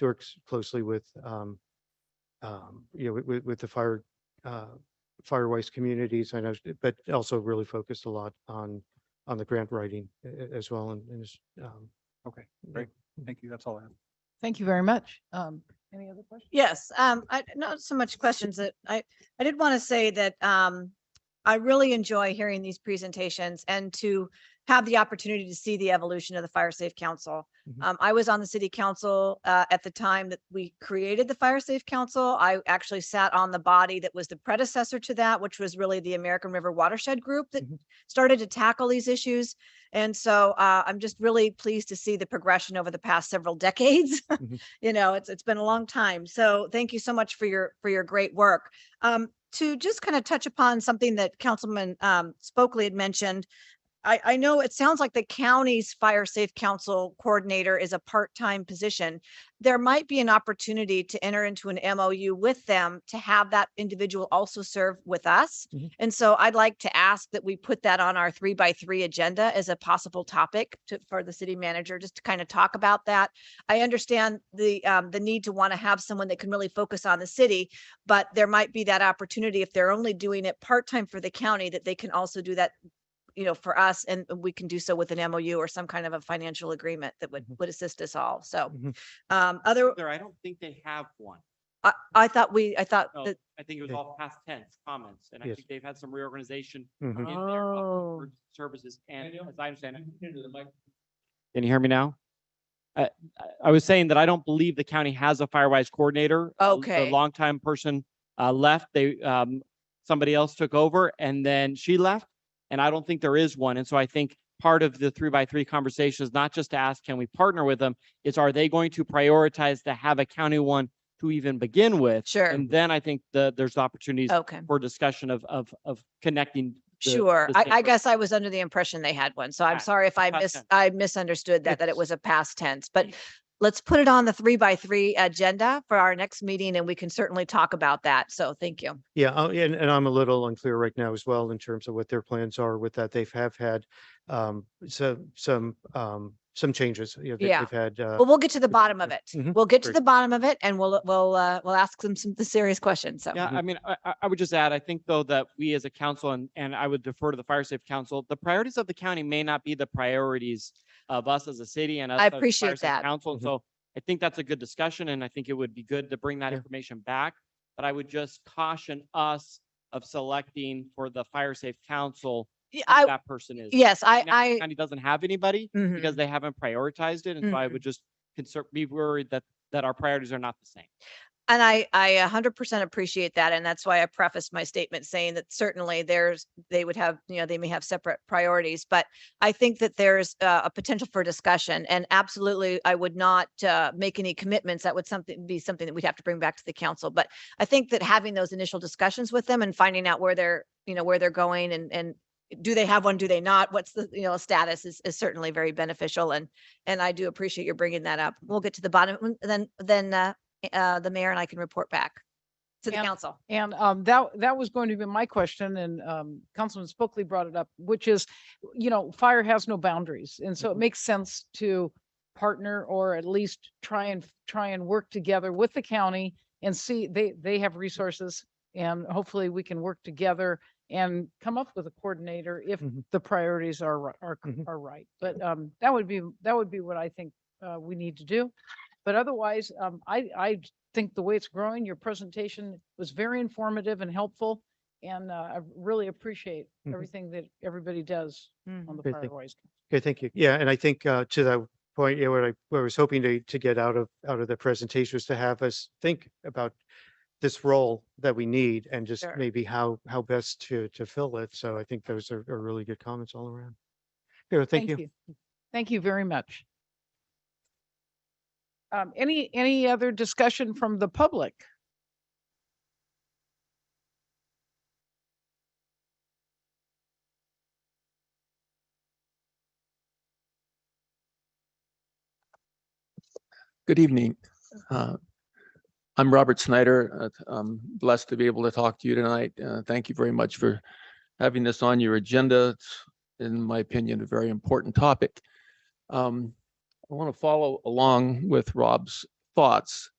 works closely with the Firewise communities. I know, but also really focused a lot on the grant writing as well. And Okay, great. Thank you. That's all I have. Thank you very much. Any other questions? Yes, not so much questions that I did want to say that I really enjoy hearing these presentations and to have the opportunity to see the evolution of the Fire Safe Council. I was on the city council at the time that we created the Fire Safe Council. I actually sat on the body that was the predecessor to that, which was really the American River Watershed Group that started to tackle these issues. And so I'm just really pleased to see the progression over the past several decades. You know, it's been a long time. So thank you so much for your great work. To just kind of touch upon something that Councilman Spokley had mentioned, I know it sounds like the county's Fire Safe Council coordinator is a part-time position. There might be an opportunity to enter into an MOU with them to have that individual also serve with us. And so I'd like to ask that we put that on our 3x3 agenda as a possible topic for the city manager, just to kind of talk about that. I understand the need to want to have someone that can really focus on the city, but there might be that opportunity if they're only doing it part-time for the county, that they can also do that, you know, for us, and we can do so with an MOU or some kind of a financial agreement that would assist us all. So, I don't think they have one. I thought No, that, I think it was all past tense comments, and I Yes. think they've had some reorganization Mhm. in their Oh. emergency services. And as I understand it, can you hear me now? I was saying that I don't believe the county has a Firewise coordinator. Okay. The longtime person left. Somebody else took over, and then she left. And I don't think there is one. And so I think part of the 3x3 conversation is not just to ask, can we partner with them? It's, are they going to prioritize to have a county one to even begin with? Sure. And then I think there's opportunities Okay. for discussion of connecting. Sure. the I guess I was under the impression they had one. So I'm Past- sorry if past tense. I misunderstood that it was a past tense, but let's put it on the 3x3 agenda for our next meeting, and we can certainly talk about that. So thank you. Yeah, and I'm a little unclear right now as well in terms of what their plans are with that. They've had some changes. You know, Yeah. they've had Well, we'll get to the bottom of it. Mhm. We'll get to Great. the bottom of it, and we'll ask them the serious questions. So. Yeah, I mean, I would just add, I think though that we as a council, and I would defer to the Fire Safe Council, the priorities of the county may not be the priorities of us as a city and us I as the Fire appreciate Safe that. Council. And so I think that's a good discussion, and I think it would be good to bring that Yeah. information back. But I would just caution us of selecting for the Fire Safe Council Yeah, who that person is. yes, Right now, the I, county doesn't have anybody Mhm. because they haven't prioritized it. And so I would just be worried that our priorities are not the same. And I 100% appreciate that. And that's why I prefaced my statement saying that certainly they would have, you know, they may have separate priorities, but I think that there's a potential for discussion, and absolutely, I would not make any commitments. That would be something that we'd have to bring back to the council. But I think that having those initial discussions with them and finding out where they're going and do they have one? Do they not? What's the, status is certainly very beneficial. And I do appreciate your bringing that up. We'll get to the bottom, and then the mayor and I can report back to the council. And that was going to be my question, and Councilman Spokley brought it up, which is, fire has no boundaries, and so it makes sense to partner or at least try and work together with the county and see they have resources, and hopefully we can work together and come up with a coordinator if the priorities are right. But that would be what I think we need to do. But otherwise, I think the way it's growing, your presentation was very informative and helpful. And I really appreciate everything that everybody does on the Great, thank- Firewise. Okay, thank you. Yeah, and I think to that point, what I was hoping to get out of the presentation was to have us think about this role that we need and just Sure. maybe how best to fill it. So I think those are really good comments all around. Yeah, thank you. Thank you very much. Any other discussion from the public? Good evening. I'm Robert Snyder. I'm blessed to be able to talk to you tonight. Thank you very much for having this on your agenda. It's, in my opinion, a very important topic. I want to follow along with Rob's thoughts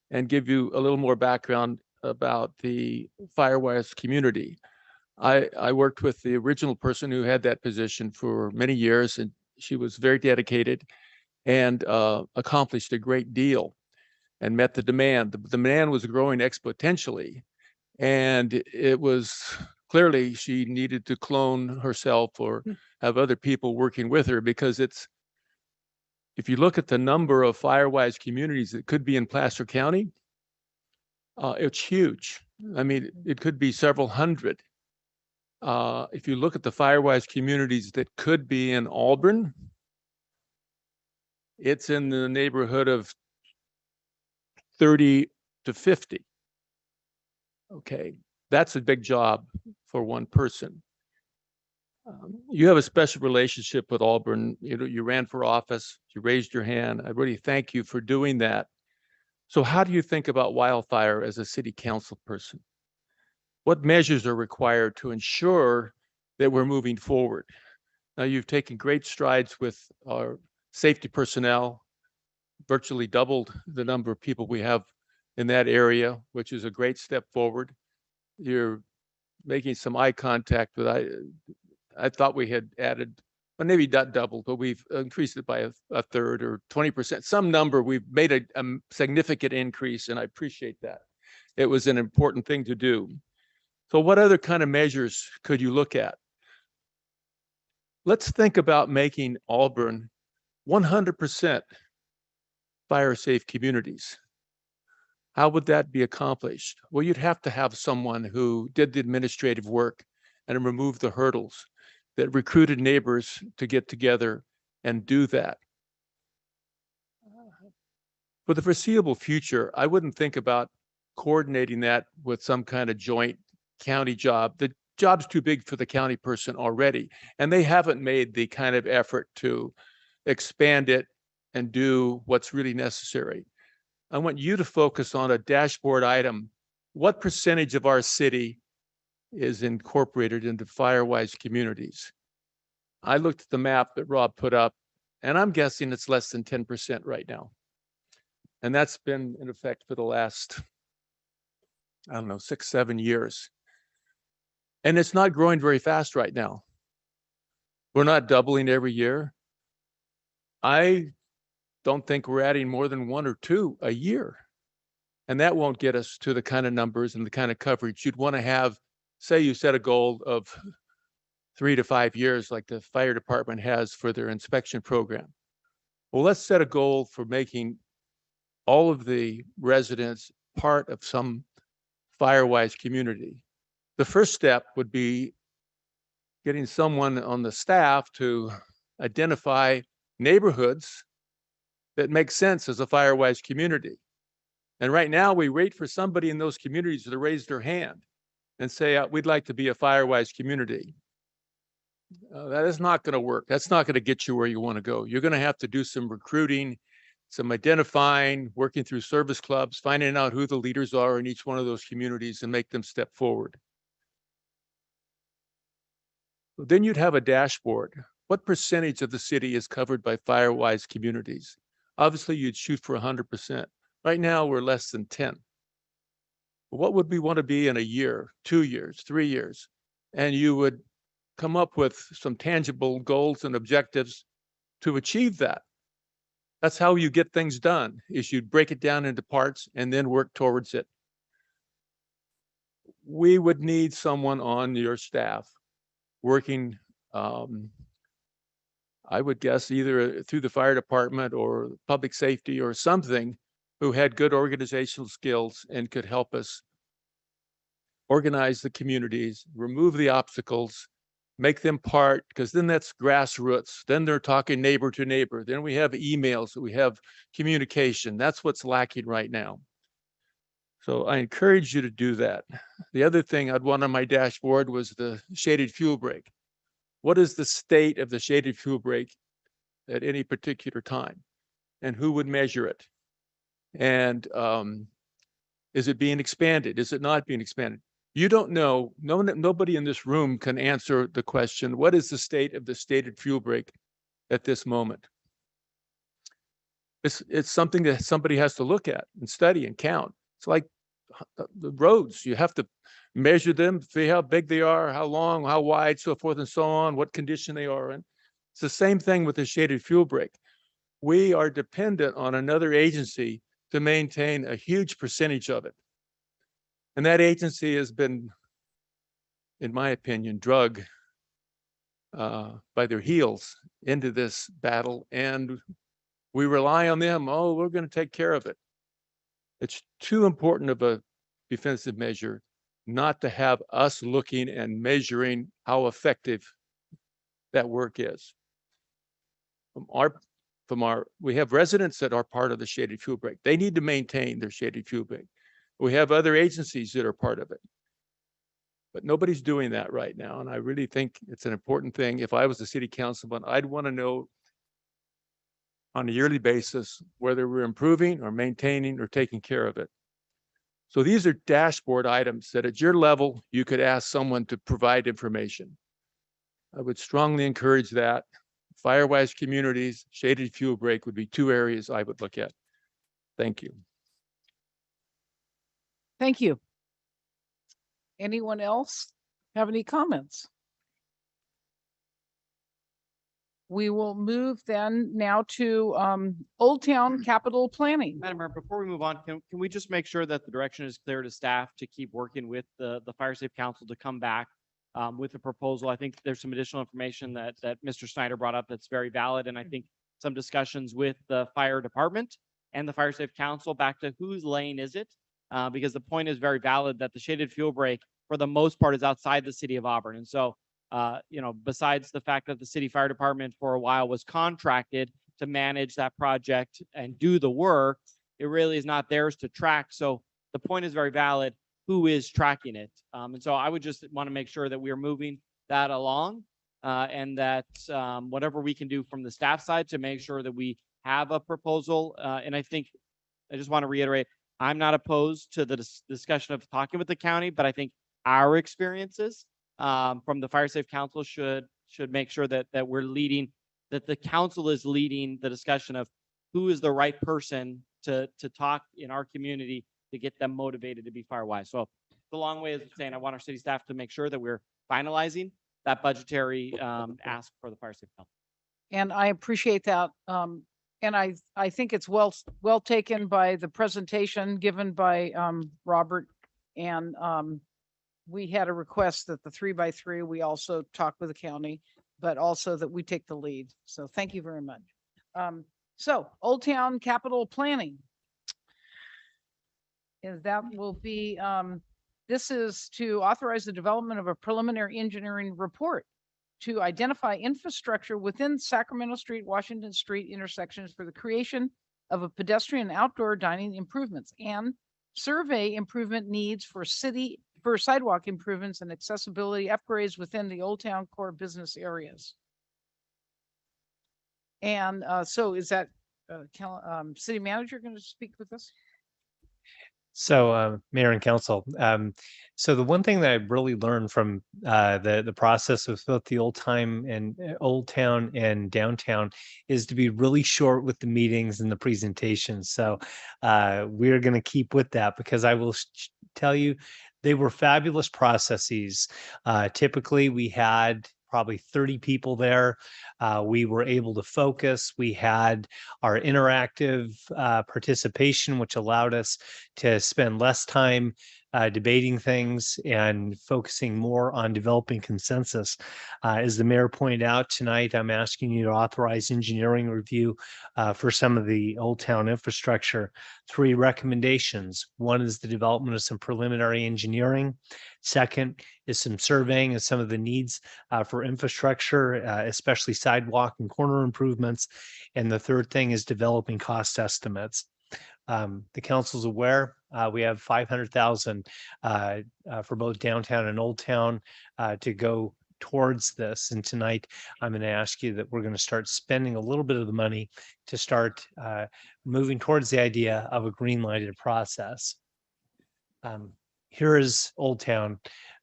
and give you a little more background about the Firewise community. I worked with the original person who had that position for many years, and she was very dedicated and accomplished a great deal and met the demand. The demand was growing exponentially, and it was clearly she needed to clone herself or have other people working with her, because if you look at the number of Firewise communities that could be in Placer County, it's huge. I mean, it could be several hundred. If you look at the Firewise communities that could be in Auburn, it's in the neighborhood of 30 to 50. Okay, that's a big job for one person. You have a special relationship with Auburn. You ran for office, you raised your hand. I really thank you for doing that. So how do you think about wildfire as a city council person? What measures are required to ensure that we're moving forward? Now, you've taken great strides with our safety personnel, virtually doubled the number of people we have in that area, which is a great step forward. You're making some eye contact with, I thought we had added, well, maybe not doubled, but we've increased it by a third or 20%, some number. We've made a significant increase, and I appreciate that. It was an important thing to do. So what other kind of measures could you look at? Let's think about making Auburn 100% fire safe communities. How would that be accomplished? Well, you'd have to have someone who did the administrative work and removed the hurdles, that recruited neighbors to get together and do that. For the foreseeable future, I wouldn't think about coordinating that with some kind of joint county job. The job's too big for the county person already, and they haven't made the kind of effort to expand it and do what's really necessary. I want you to focus on a dashboard item. What percentage of our city is incorporated into Firewise communities? I looked at the map that Rob put up, and I'm guessing it's less than 10% right now. And that's been in effect for the last, I don't know, 6, 7 years. And it's not growing very fast right now. We're not doubling every year. I don't think we're adding more than 1 or 2 a year. And that won't get us to the kind of numbers and the kind of coverage you'd want to have. Say you set a goal of 3 to 5 years like the fire department has for their inspection program. Well, let's set a goal for making all of the residents part of some Firewise community. The first step would be getting someone on the staff to identify neighborhoods that make sense as a Firewise community. And right now we wait for somebody in those communities to raise their hand and say, we'd like to be a Firewise community. That is not going to work. That's not going to get you where you want to go. You're going to have to do some recruiting, some identifying, working through service clubs, finding out who the leaders are in each one of those communities and make them step forward. Then you'd have a dashboard. What percentage of the city is covered by Firewise communities? Obviously, you'd shoot for 100%. Right now, we're less than 10. What would we want to be in a year, 2 years, 3 years? And you would come up with some tangible goals and objectives to achieve that. That's how you get things done, is you break it down into parts and then work towards it. We would need someone on your staff working, I would guess, either through the fire department or public safety or something, who had good organizational skills and could help us organize the communities, remove the obstacles, make them part, because then that's grassroots. Then they're talking neighbor to neighbor. Then we have emails, we have communication. That's what's lacking right now. So I encourage you to do that. The other thing I'd want on my dashboard was the shaded fuel break. What is the state of the shaded fuel break at any particular time? And who would measure it? And is it being expanded? Is it not being expanded? You don't know. Nobody in this room can answer the question, what is the state of the shaded fuel break at this moment? It's something that somebody has to look at and study and count. It's like the roads. You have to measure them, see how big they are, how long, how wide, so forth and so on, what condition they are in. It's the same thing with the shaded fuel break. We are dependent on another agency to maintain a huge percentage of it. And that agency has been in my opinion, drug by their heels into this battle, and we rely on them. Oh, we're going to take care of it. It's too important of a defensive measure not to have us looking and measuring how effective that work is. We have residents that are part of the shaded fuel break. They need to maintain their shaded fuel break. We have other agencies that are part of it. But nobody's doing that right now. And I really think it's an important thing. If I was a city councilman, I'd want to know on a yearly basis whether we're improving or maintaining or taking care of it. So these are dashboard items that at your level, you could ask someone to provide information. I would strongly encourage that. Firewise communities, shaded fuel break would be two areas I would look at. Thank you. Thank you. Anyone else have any comments? We will move then now to Old Town capital planning. Madam Mayor, before we move on, can we just make sure that the direction is clear to staff to keep working with the Fire Safe Council to come back with a proposal? I think there's some additional information that Mr. Snyder brought up that's very valid, and I think some discussions with the fire department and the Fire Safe Council back to whose lane is it? Because the point is very valid that the shaded fuel break, for the most part, is outside the city of Auburn. And so, besides the fact that the city fire department for a while was contracted to manage that project and do the work, it really is not theirs to track. So the point is very valid. Who is tracking it? And so I would just want to make sure that we are moving that along and that whatever we can do from the staff side to make sure that we have a proposal. And I think I just want to reiterate, I'm not opposed to the discussion of talking with the county, but I think our experiences from the Fire Safe Council should make sure that we're leading, that the council is leading the discussion of who is the right person to talk in our community to get them motivated to be firewise. So the long way is saying I want our city staff to make sure that we're finalizing that budgetary ask for the Fire Safe Council. And I appreciate that. And I think it's well taken by the presentation given by Robert. And we had a request that the 3x3, we also talk with the county, but also that we take the lead. So thank you very much. So Old Town capital planning. And that will be, this is to authorize the development of a preliminary engineering report to identify infrastructure within Sacramento Street, Washington Street intersections for the creation of a pedestrian outdoor dining improvements and survey improvement needs for sidewalk improvements and accessibility upgrades within the Old Town core business areas. And so is that city manager going to speak with us? So, Mayor and Council, so the one thing that I really learned from the process of both the Old Town and downtown is to be really short with the meetings and the presentations. So we're going to keep with that because I will tell you, they were fabulous processes. Typically, we had probably 30 people there. We were able to focus. We had our interactive participation, which allowed us to spend less time debating things and focusing more on developing consensus. As the mayor pointed out tonight, I'm asking you to authorize engineering review for some of the Old Town infrastructure. 3 recommendations. One is the development of some preliminary engineering. Second is some surveying of some of the needs for infrastructure, especially sidewalk and corner improvements. And the third thing is developing cost estimates. The council's aware we have $500,000 for both downtown and Old Town to go towards this. And tonight, I'm going to ask you that we're going to start spending a little bit of the money to start moving towards the idea of a green lighted process. Here is Old Town.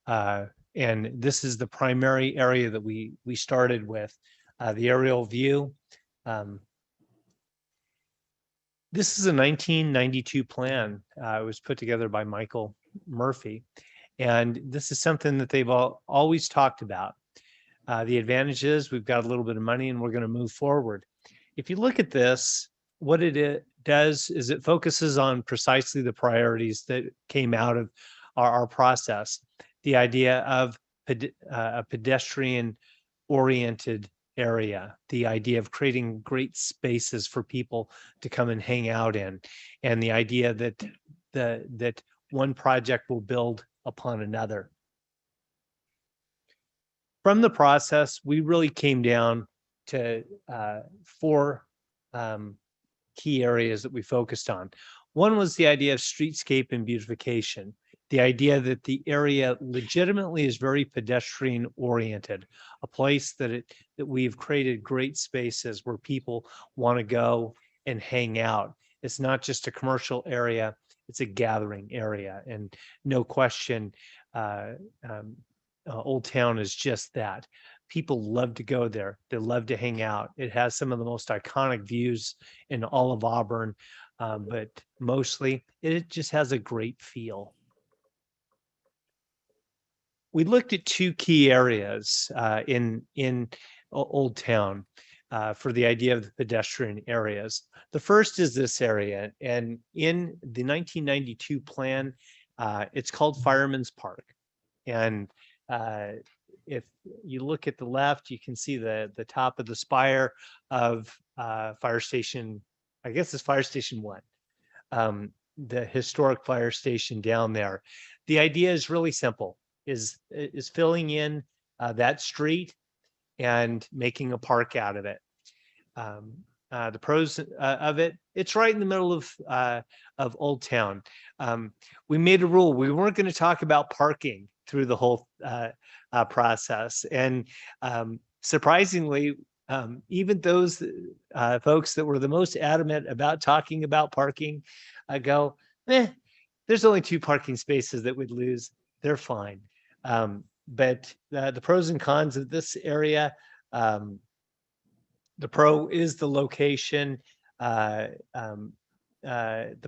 And this is the primary area that we started with, the aerial view. This is a 1992 plan. It was put together by Michael Murphy. And this is something that they've always talked about. The advantage is we've got a little bit of money and we're going to move forward. If you look at this, what it does is it focuses on precisely the priorities that came out of our process. The idea of a pedestrian oriented area, the idea of creating great spaces for people to come and hang out in, and the idea that that one project will build upon another. From the process, we really came down to four key areas that we focused on. One was the idea of streetscape and beautification, the idea that the area legitimately is very pedestrian oriented, a place that we've created great spaces where people want to go and hang out. It's not just a commercial area, it's a gathering area. And no question, Old Town is just that. People love to go there. They love to hang out. It has some of the most iconic views in all of Auburn, but mostly it just has a great feel. We looked at two key areas in Old Town for the idea of the pedestrian areas. The first is this area, and in the 1992 plan, it's called Fireman's Park. And if you look at the left, you can see the top of the spire of fire station, I guess it's fire station 1, the historic fire station down there. The idea is really simple, is filling in that street and making a park out of it. The pros of it, it's right in the middle of Old Town. We made a rule, we weren't going to talk about parking through the whole process. And surprisingly, even those folks that were the most adamant about talking about parking go, there's only 2 parking spaces that we'd lose. They're fine. But the pros and cons of this area, the pro is the location. The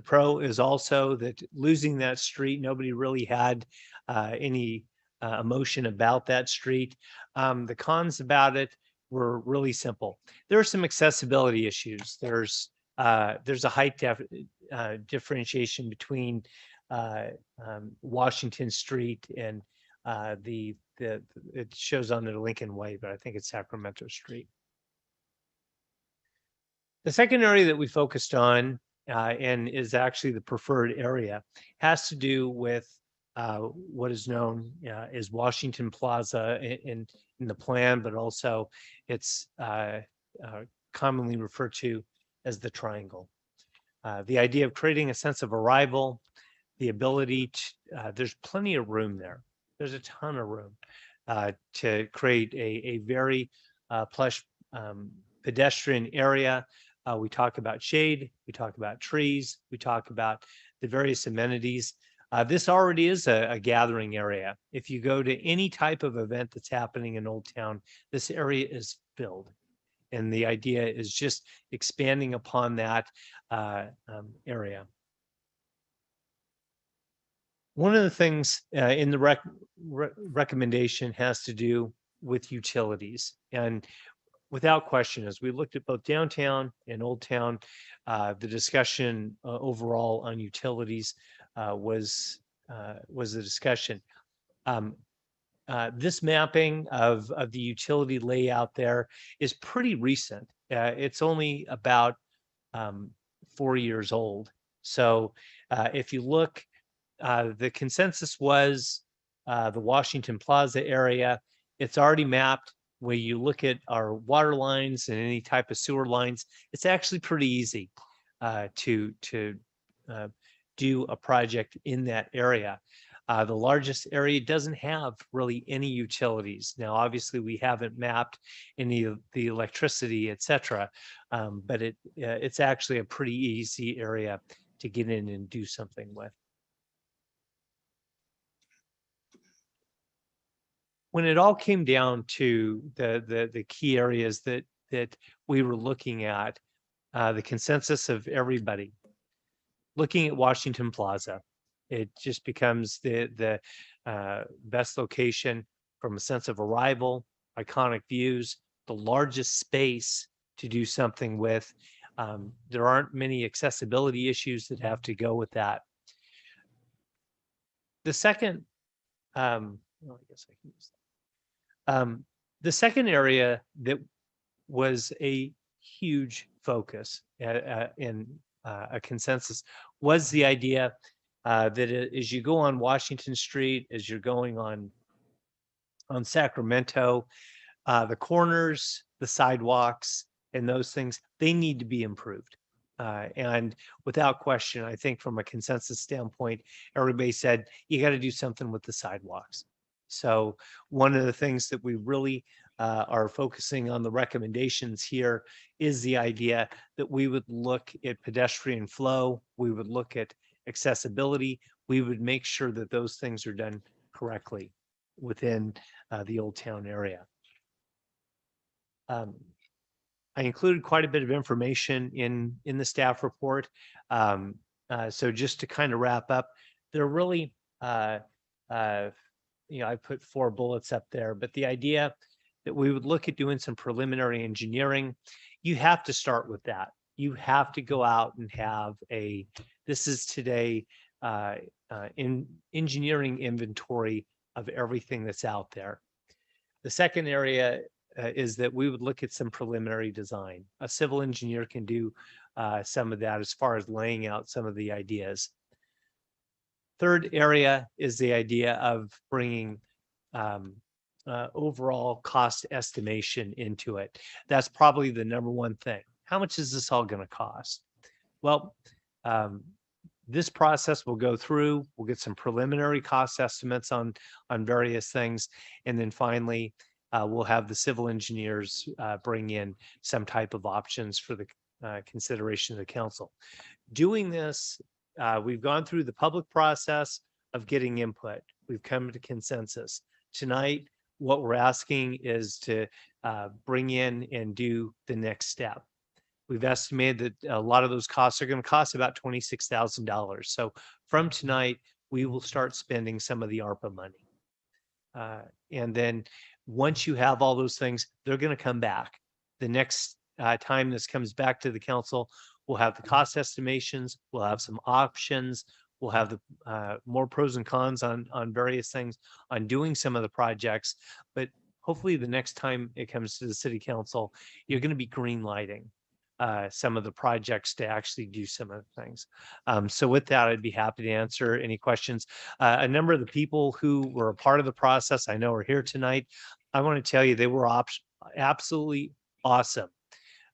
pro is also that losing that street, nobody really had any emotion about that street. The cons about it were really simple. There are some accessibility issues. There's a height differentiation between Washington Street and it shows on the Lincoln Way, but I think it's Sacramento Street. The second area that we focused on and is actually the preferred area has to do with what is known as Washington Plaza in the plan, but also it's commonly referred to as the Triangle. The idea of creating a sense of arrival, the ability to, there's plenty of room there. There's a ton of room to create a very plush pedestrian area. We talk about shade, we talk about trees, we talk about the various amenities. This already is a gathering area. If you go to any type of event that's happening in Old Town, this area is filled. And the idea is just expanding upon that area. One of the things in the recommendation has to do with utilities. And without question, as we looked at both downtown and Old Town, the discussion overall on utilities was the discussion. This mapping of the utility layout there is pretty recent. It's only about 4 years old. So if you look, the consensus was the Washington Plaza area. It's already mapped. Where you look at our water lines and any type of sewer lines, it's actually pretty easy to do a project in that area. The largest area doesn't have really any utilities. Now, obviously, we haven't mapped any of the electricity, et cetera, but it's actually a pretty easy area to get in and do something with. When it all came down to the key areas that we were looking at, the consensus of everybody, looking at Washington Plaza, it just becomes the best location from a sense of arrival, iconic views, the largest space to do something with. There aren't many accessibility issues that have to go with that. The second, well, I guess I can use that. The second area that was a huge focus in a consensus was the idea that as you go on Washington Street, as you're going on Sacramento, the corners, the sidewalks, and those things, they need to be improved. And without question, I think from a consensus standpoint, everybody said, you got to do something with the sidewalks. So one of the things that we really are focusing on the recommendations here is the idea that we would look at pedestrian flow, we would look at accessibility, we would make sure that those things are done correctly within the Old Town area. I included quite a bit of information in the staff report. So just to kind of wrap up, they're really, I put 4 bullets up there, but the idea that we would look at doing some preliminary engineering, you have to start with that. You have to go out and have this is today, in engineering inventory of everything that's out there. The second area is that we would look at some preliminary design. A civil engineer can do some of that as far as laying out some of the ideas. Third area is the idea of bringing overall cost estimation into it. That's probably the number one thing. How much is this all going to cost? Well, this process will go through, we'll get some preliminary cost estimates on various things. And then finally, we'll have the civil engineers bring in some type of options for the consideration of the council. Doing this, we've gone through the public process of getting input. We've come to consensus. Tonight, what we're asking is to bring in and do the next step. We've estimated that a lot of those costs are going to cost about $26,000. So from tonight, we will start spending some of the ARPA money. And then once you have all those things, they're going to come back. The next time this comes back to the council, we'll have the cost estimations, we'll have some options, we'll have the more pros and cons on various things on doing some of the projects. But hopefully the next time it comes to the city council, you're going to be green lighting some of the projects to actually do some of the things. So with that, I'd be happy to answer any questions. A number of the people who were a part of the process, I know are here tonight. I want to tell you, they were absolutely awesome.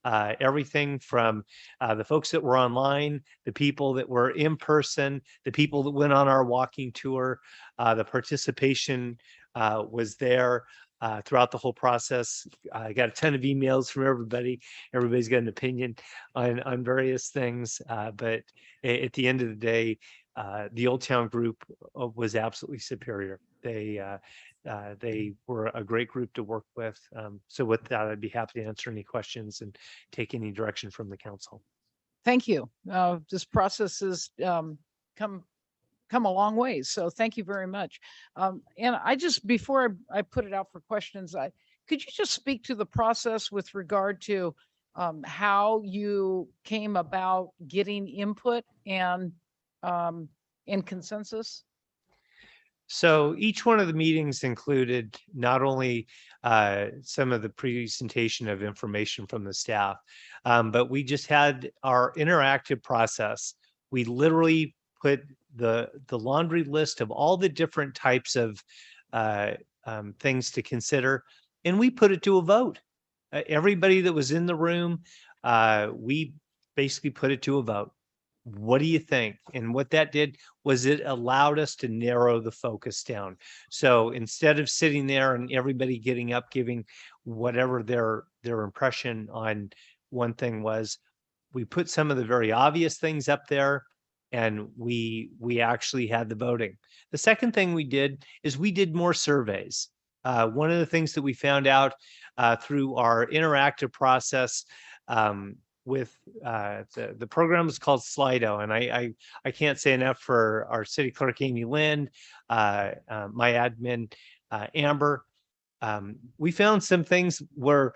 Everything from the folks that were online, the people that were in person, the people that went on our walking tour, the participation was there throughout the whole process. I got a ton of emails from everybody. Everybody's got an opinion on various things. But at the end of the day, the Old Town group was absolutely superior. They were a great group to work with. So with that, I'd be happy to answer any questions and take any direction from the council. Thank you. This process has come a long way. So thank you very much. And I just, before I put it out for questions, could you just speak to the process with regard to how you came about getting input and in consensus? So each one of the meetings included not only some of the presentation of information from the staff, but we just had our interactive process. We literally put the laundry list of all the different types of things to consider, and we put it to a vote. Everybody that was in the room, we basically put it to a vote. What do you think? And what that did was it allowed us to narrow the focus down. So instead of sitting there and everybody getting up, giving whatever their impression on one thing was, we put some of the very obvious things up there, and we actually had the voting. The second thing we did is we did more surveys. One of the things that we found out through our interactive process with the program is called Slido, and I can't say enough for our city clerk Amy Lind, my admin Amber. We found some things where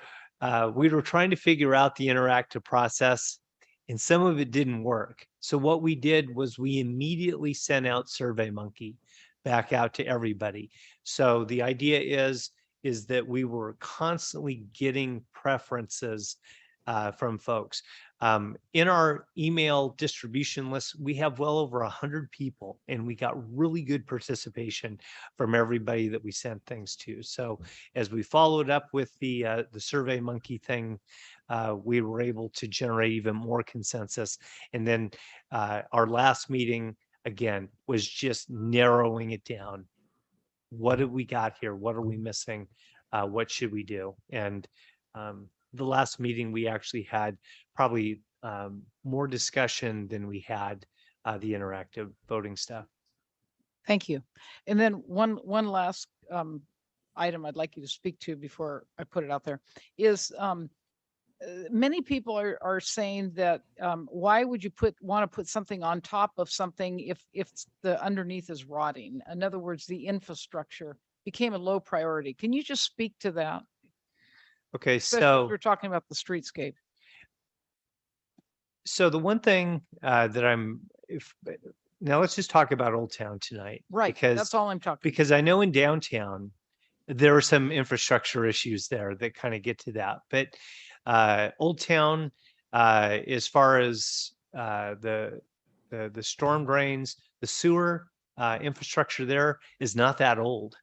we were trying to figure out the interactive process, and some of it didn't work. So what we did was we immediately sent out SurveyMonkey back out to everybody. So the idea is is that we were constantly getting preferences from folks. In our email distribution list, we have well over 100 people, and we got really good participation from everybody that we sent things to. So as we followed up with the Survey Monkey thing, we were able to generate even more consensus. And then our last meeting, again, was just narrowing it down. What have we got here? What are we missing? What should we do? And the last meeting, we actually had probably more discussion than we had the interactive voting stuff. Thank you. And then one last item I'd like you to speak to before I put it out there is many people are saying that why would you want to put something on top of something if the underneath is rotting? In other words, the infrastructure became a low priority. Can you just speak to that? Okay, Especially if we're talking about the streetscape. So the one thing now let's just talk about Old Town tonight. Right, that's all I'm talking. Because I know in downtown, there are some infrastructure issues there that kind of get to that. But Old Town, as far as the storm drains, the sewer infrastructure there is not that old.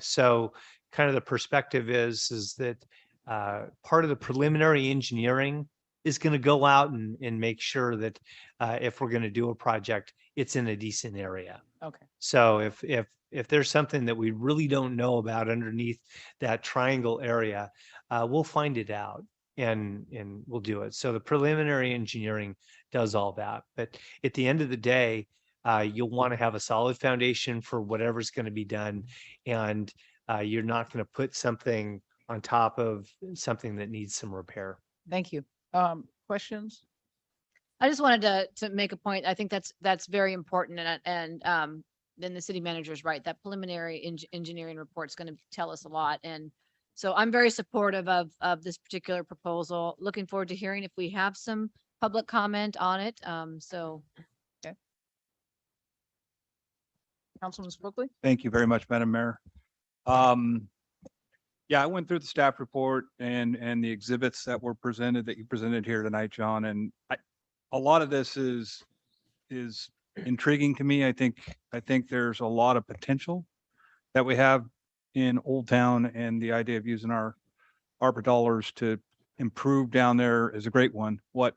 So kind of the perspective is that part of the preliminary engineering is going to go out and make sure that if we're going to do a project, it's in a decent area. Okay. So if there's something that we really don't know about underneath that triangle area, we'll find it out and we'll do it. So the preliminary engineering does all that. But at the end of the day, you'll want to have a solid foundation for whatever's going to be done. And you're not going to put something on top of something that needs some repair. Thank you. Questions? I just wanted to make a point. I think that's very important, and then the city manager is right. That preliminary engineering report is going to tell us a lot, and so I'm very supportive of this particular proposal. Looking forward to hearing if we have some public comment on it. So. Okay. Councilman Spokely? Thank you very much, Madam Mayor. Yeah, I went through the staff report and the exhibits that were presented, that you presented here tonight, John, and a lot of this is intriguing to me. I think there's a lot of potential that we have in Old Town, and the idea of using our ARPA dollars to improve down there is a great one. What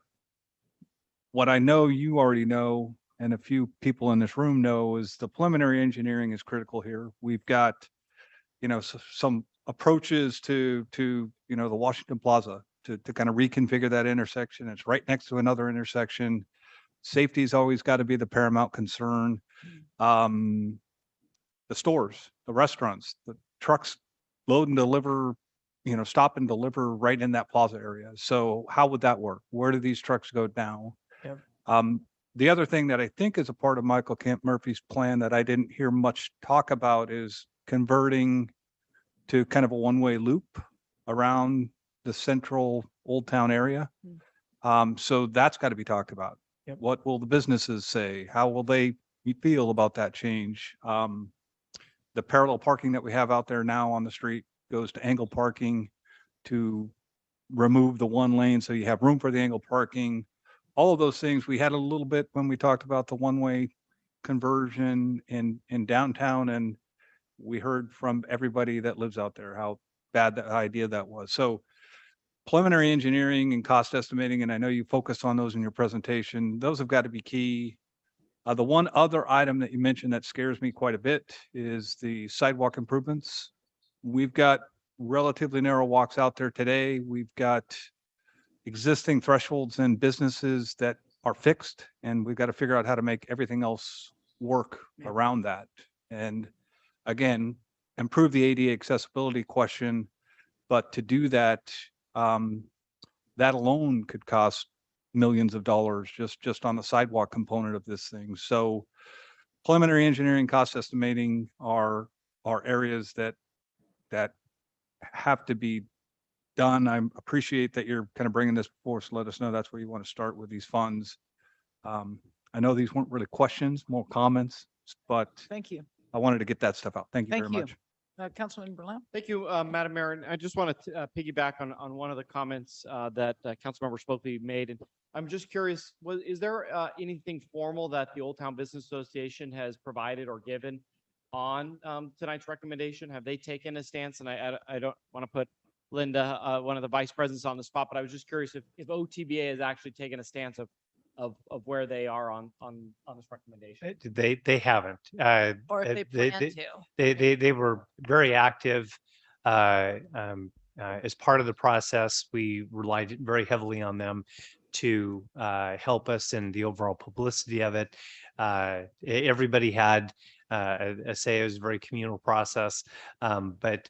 I know you already know, and a few people in this room know, is the preliminary engineering is critical here. We've got, some approaches to the Washington Plaza to kind of reconfigure that intersection. It's right next to another intersection. Safety's always got to be the paramount concern. The stores, the restaurants, the trucks load and deliver, stop and deliver right in that plaza area. So how would that work? Where do these trucks go now? Yep. The other thing that I think is a part of Michael Camp Murphy's plan that I didn't hear much talk about is converting to kind of a one-way loop around the central Old Town area. So that's got to be talked about. Yep. What will the businesses say? How will they feel about that change? The parallel parking that we have out there now on the street goes to angle parking to remove the one lane so you have room for the angle parking. All of those things we had a little bit when we talked about the one-way conversion in downtown, and we heard from everybody that lives out there how bad that idea that was. So preliminary engineering and cost estimating, and I know you focused on those in your presentation, those have got to be key. The one other item that you mentioned that scares me quite a bit is the sidewalk improvements. We've got relatively narrow walks out there today. We've got existing thresholds in businesses that are fixed, and we've got to figure out how to make everything else work around that. And again, improve the ADA accessibility question, but to do that, that alone could cost millions of dollars just on the sidewalk component of this thing. So preliminary engineering, cost estimating are areas that have to be done. I appreciate that you're kind of bringing this before us. Let us know that's where you want to start with these funds. I know these weren't really questions, more comments, but Thank you. I wanted to get that stuff out. Thank you Thank very you. much. Councilman Berlin. Thank you, Madam Mayor. And I just want to piggyback on one of the comments that Councilmember Spokely made. And I'm just curious, is there anything formal that the Old Town Business Association has provided or given on tonight's recommendation? Have they taken a stance? And I don't want to put Linda, one of the vice presidents, on the spot, but I was just curious if OTBA has actually taken a stance of where they are on this recommendation. They haven't. Or if they plan to. They were very active as part of the process. We relied very heavily on them to help us in the overall publicity of it. Everybody had a say. It was a very communal process, but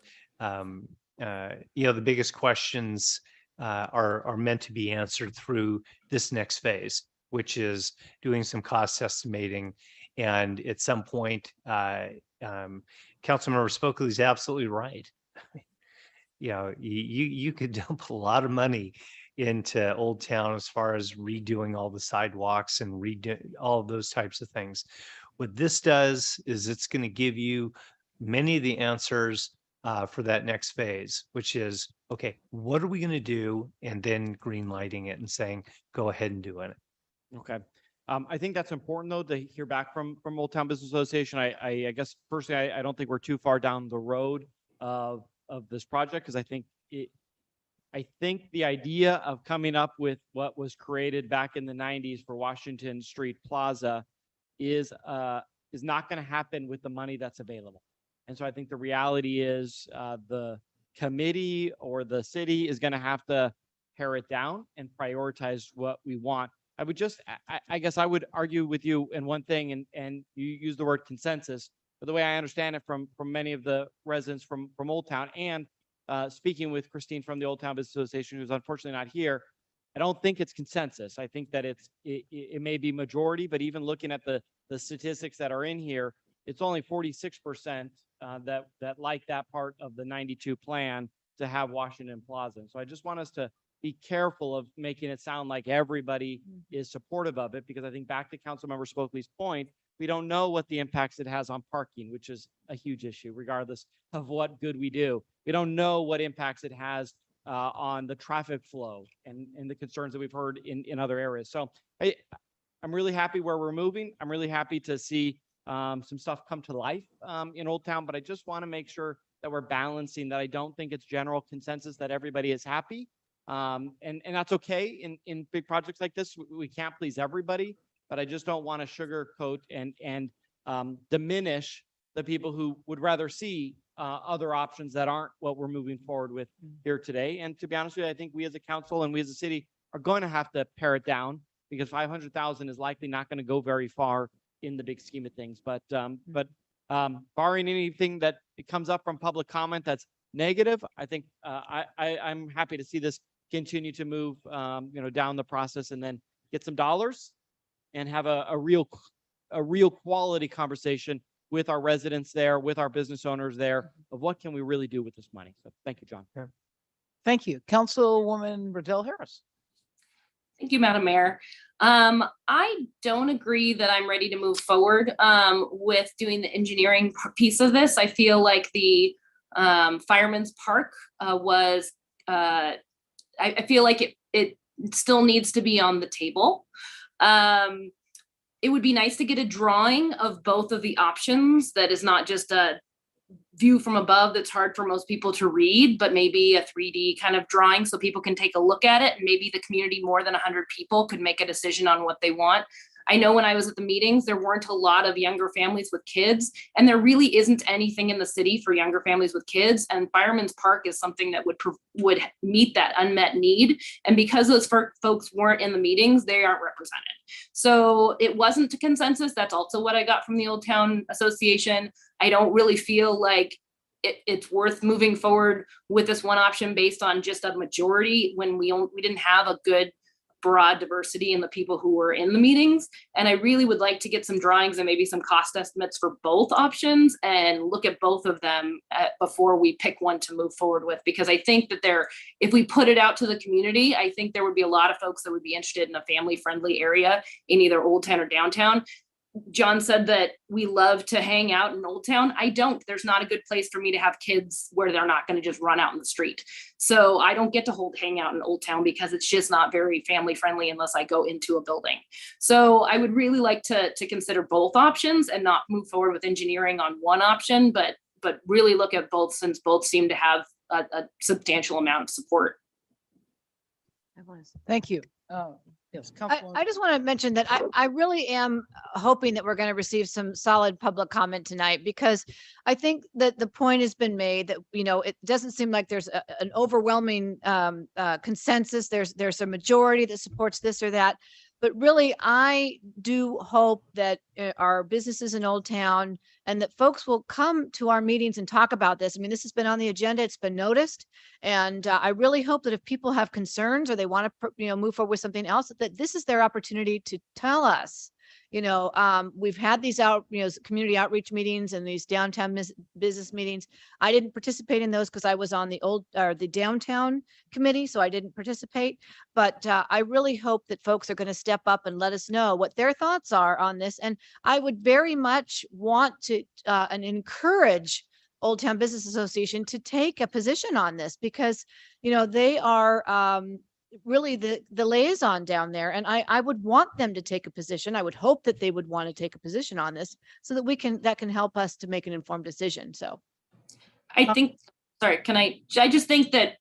the biggest questions are meant to be answered through this next phase, which is doing some cost estimating. And at some point, Councilmember Spokely is absolutely right. You could dump a lot of money into Old Town as far as redoing all the sidewalks and redo all of those types of things. What this does is it's going to give you many of the answers for that next phase, which is, okay, what are we going to do? And then green lighting it and saying, go ahead and do it. Okay. I think that's important, though, to hear back from Old Town Business Association. I guess personally, I don't think we're too far down the road of this project, because I think the idea of coming up with what was created back in the 90s for Washington Street Plaza is not going to happen with the money that's available. And so I think the reality is the committee or the city is going to have to pare it down and prioritize what we want. I would just, I guess I would argue with you in one thing, and you use the word consensus, but the way I understand it from many of the residents from Old Town, and speaking with Christine from the Old Town Business Association, who's unfortunately not here, I don't think it's consensus. I think that it may be majority, but even looking at the statistics that are in here, it's only 46% that like that part of the 92 plan to have Washington Plaza. So I just want us to be careful of making it sound like everybody is supportive of it, because I think back to Councilmember Spokely's point, we don't know what the impacts it has on parking, which is a huge issue, regardless of what good we do. We don't know what impacts it has on the traffic flow and the concerns that we've heard in other areas. So I'm really happy where we're moving. I'm really happy to see some stuff come to life in Old Town, but I just want to make sure that we're balancing that. I don't think it's general consensus that everybody is happy. And that's okay in big projects like this. We can't please everybody, but I just don't want to sugarcoat and diminish the people who would rather see other options that aren't what we're moving forward with here today. And to be honest with you, I think we as a council and we as a city are going to have to pare it down, because 500,000 is likely not going to go very far in the big scheme of things. But barring anything that comes up from public comment that's negative, I think I'm happy to see this continue to move down the process, and then get some dollars and have a real quality conversation with our residents there, with our business owners there, of what can we really do with this money. So thank you, John. Yeah. Thank you. Councilwoman Riddell Harris. Thank you, Madam Mayor. I don't agree that I'm ready to move forward with doing the engineering piece of this. I feel like the Fireman's Park was, I feel like it still needs to be on the table. It would be nice to get a drawing of both of the options that is not just a view from above that's hard for most people to read, but maybe a 3D kind of drawing so people can take a look at it, and maybe the community, more than 100 people, could make a decision on what they want. I know when I was at the meetings, there weren't a lot of younger families with kids, and there really isn't anything in the city for younger families with kids. And Fireman's Park is something that would meet that unmet need. And because those folks weren't in the meetings, they aren't represented. So it wasn't a consensus. That's also what I got from the Old Town Association. I don't really feel like it's worth moving forward with this one option based on just a majority when we didn't have a good broad diversity in the people who were in the meetings. And I really would like to get some drawings and maybe some cost estimates for both options and look at both of them before we pick one to move forward with, because I think that if we put it out to the community, I think there would be a lot of folks that would be interested in a family friendly area in either Old Town or downtown. John said that we love to hang out in Old Town. I don't. There's not a good place for me to have kids where they're not going to just run out in the street. So I don't get to hang out in Old Town because it's just not very family friendly unless I go into a building. So I would really like to consider both options and not move forward with engineering on one option, but really look at both, since both seem to have a substantial amount of support. Thank you. Yes, Councilwoman. I just want to mention that I really am hoping that we're going to receive some solid public comment tonight, because I think that the point has been made that, you know, it doesn't seem like there's an overwhelming consensus. There's a majority that supports this or that. But really, I do hope that our businesses in Old Town and that folks will come to our meetings and talk about this. I mean, this has been on the agenda. It's been noticed. And I really hope that if people have concerns or they want to, move forward with something else, that this is their opportunity to tell us. We've had these community outreach meetings and these downtown business meetings. I didn't participate in those because I was on the downtown committee, so I didn't participate. But I really hope that folks are going to step up and let us know what their thoughts are on this. And I would very much want to and encourage Old Town Business Association to take a position on this, because, they are really the liaison down there. And I would want them to take a position. I would hope that they would want to take a position on this so that that can help us to make an informed decision. So I think, I just think that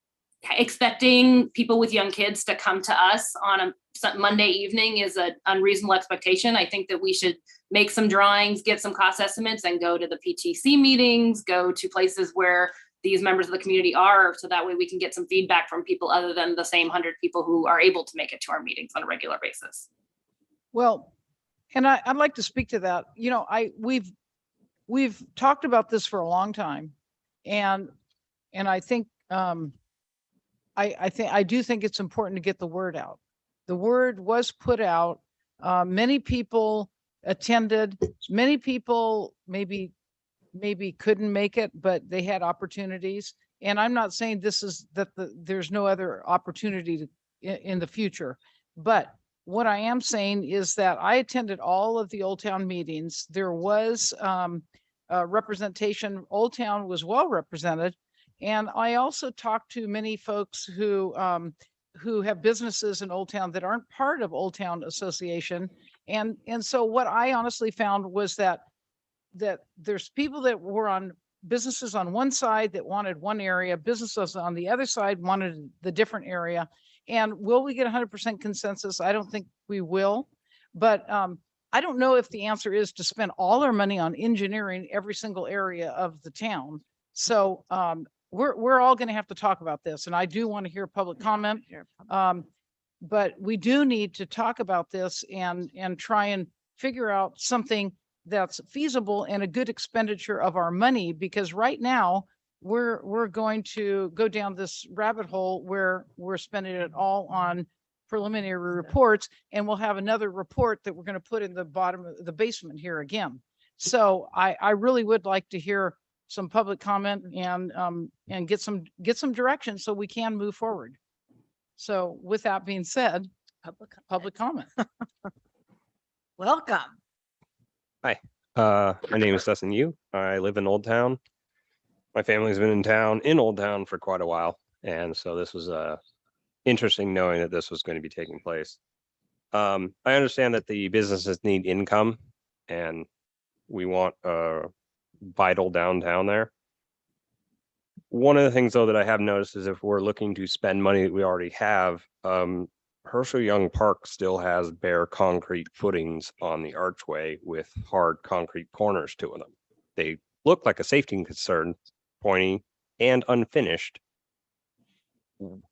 expecting people with young kids to come to us on a Monday evening is an unreasonable expectation. I think that we should make some drawings, get some cost estimates, and go to the PTC meetings, go to places where these members of the community are, so that way we can get some feedback from people other than the same 100 people who are able to make it to our meetings on a regular basis. Well, and I'd like to speak to that. We've talked about this for a long time, and I think I do think it's important to get the word out. The word was put out. Many people attended. Many people maybe couldn't make it, but they had opportunities. And I'm not saying there's no other opportunity in the future. But what I am saying is that I attended all of the Old Town meetings. There was representation. Old Town was well represented. And I also talked to many folks who have businesses in Old Town that aren't part of Old Town Association. And so what I honestly found was that there's people that were on businesses on one side that wanted one area, businesses on the other side wanted the different area. And will we get 100% consensus? I don't think we will, but I don't know if the answer is to spend all our money on engineering every single area of the town. So we're all going to have to talk about this, and I do want to hear public comment. But we do need to talk about this and try and figure out something that's feasible and a good expenditure of our money, because right now we're going to go down this rabbit hole where we're spending it all on preliminary reports, and we'll have another report that we're going to put in the bottom of the basement here again. So I really would like to hear some public comment and get some direction so we can move forward. So with that being said, public comment. welcome. Hi, my name is Dustin Yu. I live in Old Town. My family's been in Old Town for quite a while. And so this was interesting knowing that this was going to be taking place. I understand that the businesses need income and we want a vital downtown there. One of the things though that I have noticed is if we're looking to spend money that we already have, Herschel Young Park still has bare concrete footings on the archway with hard concrete corners to them. They look like a safety concern, pointy and unfinished.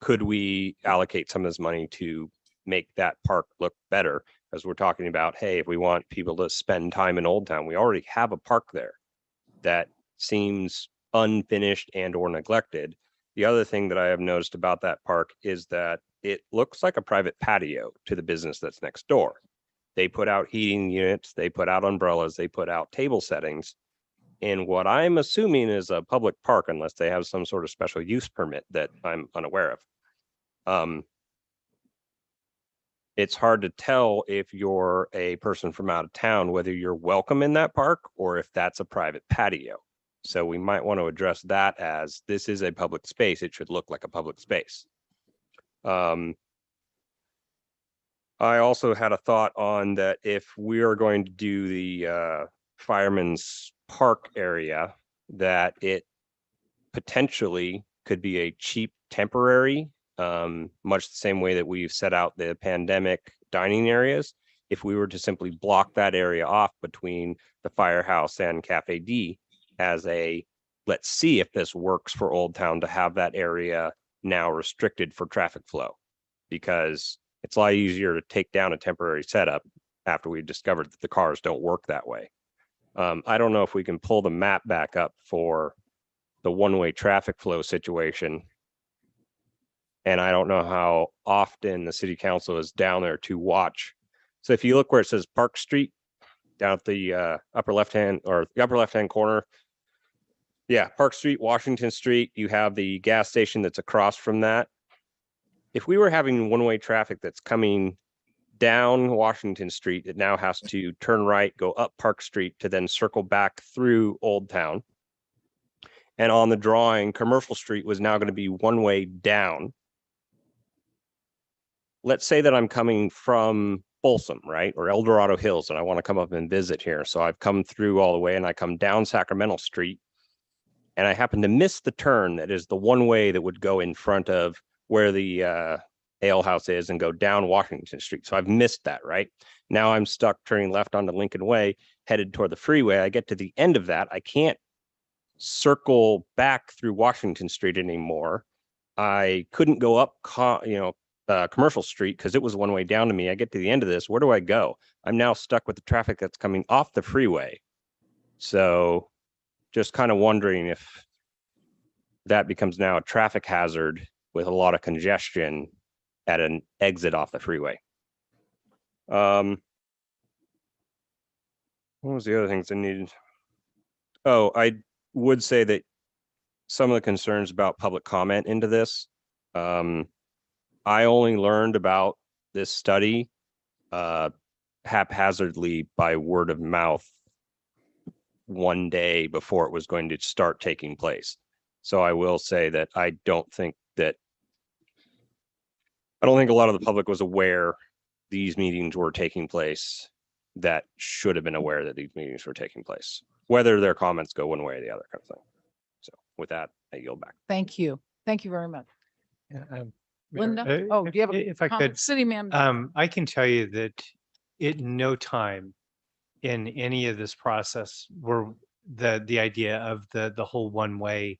Could we allocate some of this money to make that park look better? As we're talking about, hey, if we want people to spend time in Old Town, we already have a park there that seems unfinished and or neglected. The other thing that I have noticed about that park is that it looks like a private patio to the business that's next door. They put out heating units, they put out umbrellas, they put out table settings in what I'm assuming is a public park, unless they have some sort of special use permit that I'm unaware of. it's hard to tell if you're a person from out of town, whether you're welcome in that park or if that's a private patio. So we might want to address that as this is a public space. It should look like a public space. I also had a thought on that if we are going to do the Fireman's Park area, that it potentially could be a cheap temporary, much the same way that we've set out the pandemic dining areas. If we were to simply block that area off between the firehouse and Cafe D as a, let's see if this works for Old Town to have that area now restricted for traffic flow. Because it's a lot easier to take down a temporary setup after we've discovered that the cars don't work that way. I don't know if we can pull the map back up for the one-way traffic flow situation. And I don't know how often the city council is down there to watch. So if you look where it says Park Street, down at the upper left-hand corner. Yeah, Park Street, Washington Street, you have the gas station that's across from that. If we were having one-way traffic that's coming down Washington Street, it now has to turn right, go up Park Street to then circle back through Old Town. And on the drawing, Commercial Street was now going to be one way down. Let's say that I'm coming from Folsom, right? Or El Dorado Hills, and I want to come up and visit here. So I've come through all the way and I come down Sacramento Street. And I happen to miss the turn that is the one way that would go in front of where the ale house is and go down Washington Street. So I've missed that, right? Now I'm stuck turning left onto Lincoln Way, headed toward the freeway. I get to the end of that. I can't circle back through Washington Street anymore. I couldn't go up, Commercial Street because it was one way down to me. I get to the end of this. Where do I go? I'm now stuck with the traffic that's coming off the freeway. So just kind of wondering if that becomes now a traffic hazard with a lot of congestion at an exit off the freeway. What was the other things I needed? Oh, I would say that some of the concerns about public comment into this, I only learned about this study haphazardly by word of mouth one day before it was going to start taking place. So I will say that I don't think a lot of the public was aware these meetings were taking place that should have been aware that these meetings were taking place, whether their comments go one way or the other kind of thing. So with that, I yield back. Thank you. Thank you very much. Mayor, Linda? Oh, do you have a if I comment? could, City man. I can tell you that at no time in any of this process were the idea of the whole one-way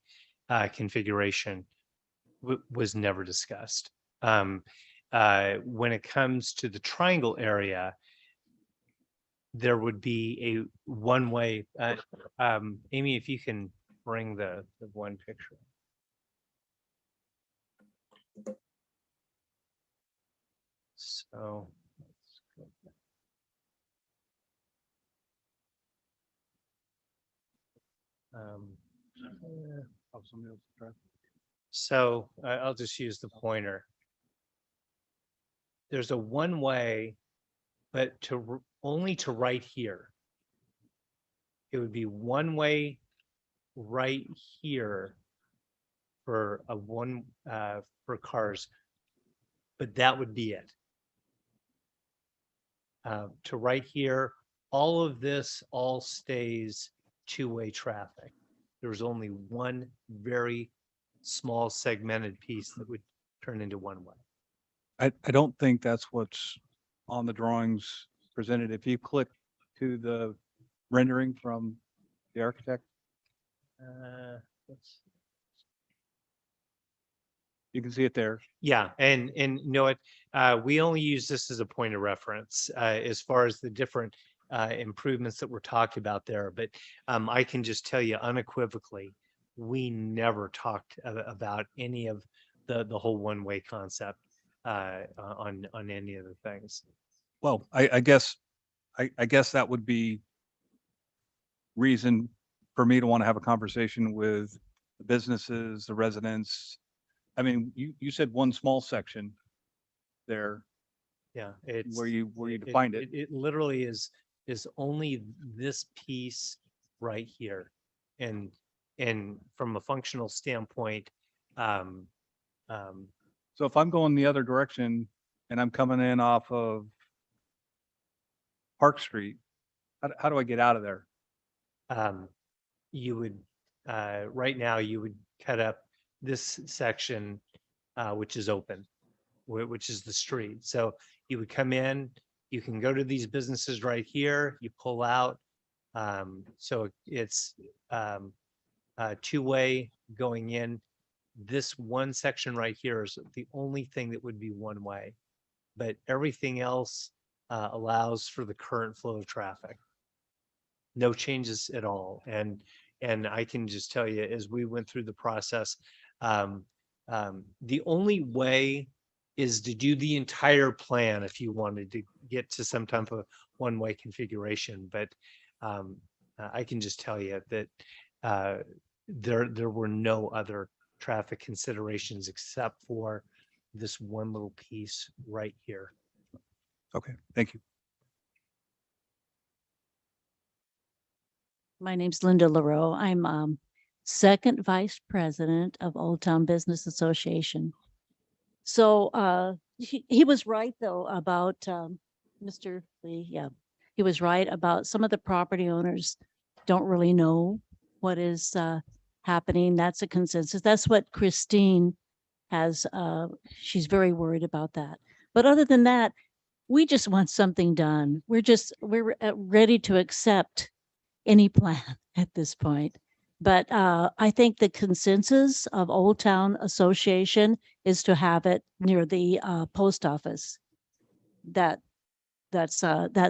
configuration was never discussed. When it comes to the triangle area, there would be a one-way. Amy, if you can bring the one picture. So let's go back. So I'll just use the pointer. There's a one way, but only to right here. It would be one way right here for for cars, but that would be it. To right here, all of this all stays two-way traffic. There's only one very small segmented piece that would turn into one way. I don't think that's what's on the drawings presented. If you click to the rendering from the architect, you can see it there. Yeah, and you know what, we only use this as a point of reference as far as the different improvements that were talked about there. But I can just tell you unequivocally, we never talked about any of the whole one-way concept on any of the things. Well, I guess that would be reason for me to want to have a conversation with the businesses, the residents. I mean, you said one small section there. Yeah, it's. where you it- defined it. It literally is only this piece right here. And from a functional standpoint, um, So if I'm going the other direction and I'm coming in off of Park Street, how do I get out of there? you would, right now you would cut up this section, which is open, which is the street. So you would come in, you can go to these businesses right here, you pull out. So it's, two-way going in. This one section right here is the only thing that would be one way. But everything else, allows for the current flow of traffic. No changes at all. And I can just tell you, as we went through the process, the only way is to do the entire plan if you wanted to get to some type of one-way configuration. But I can just tell you that there were no other traffic considerations except for this one little piece right here. Okay, thank you. My name's Linda LaRoe. I'm second vice president of Old Town Business Association. So he was right though about Mr. Lee. Yeah, he was right about some of the property owners don't really know what is happening. That's a consensus. That's what Christine has. She's very worried about that. But other than that, we just want something done. We're ready to accept any plan at this point. But I think the consensus of Old Town Association is to have it near the post office. That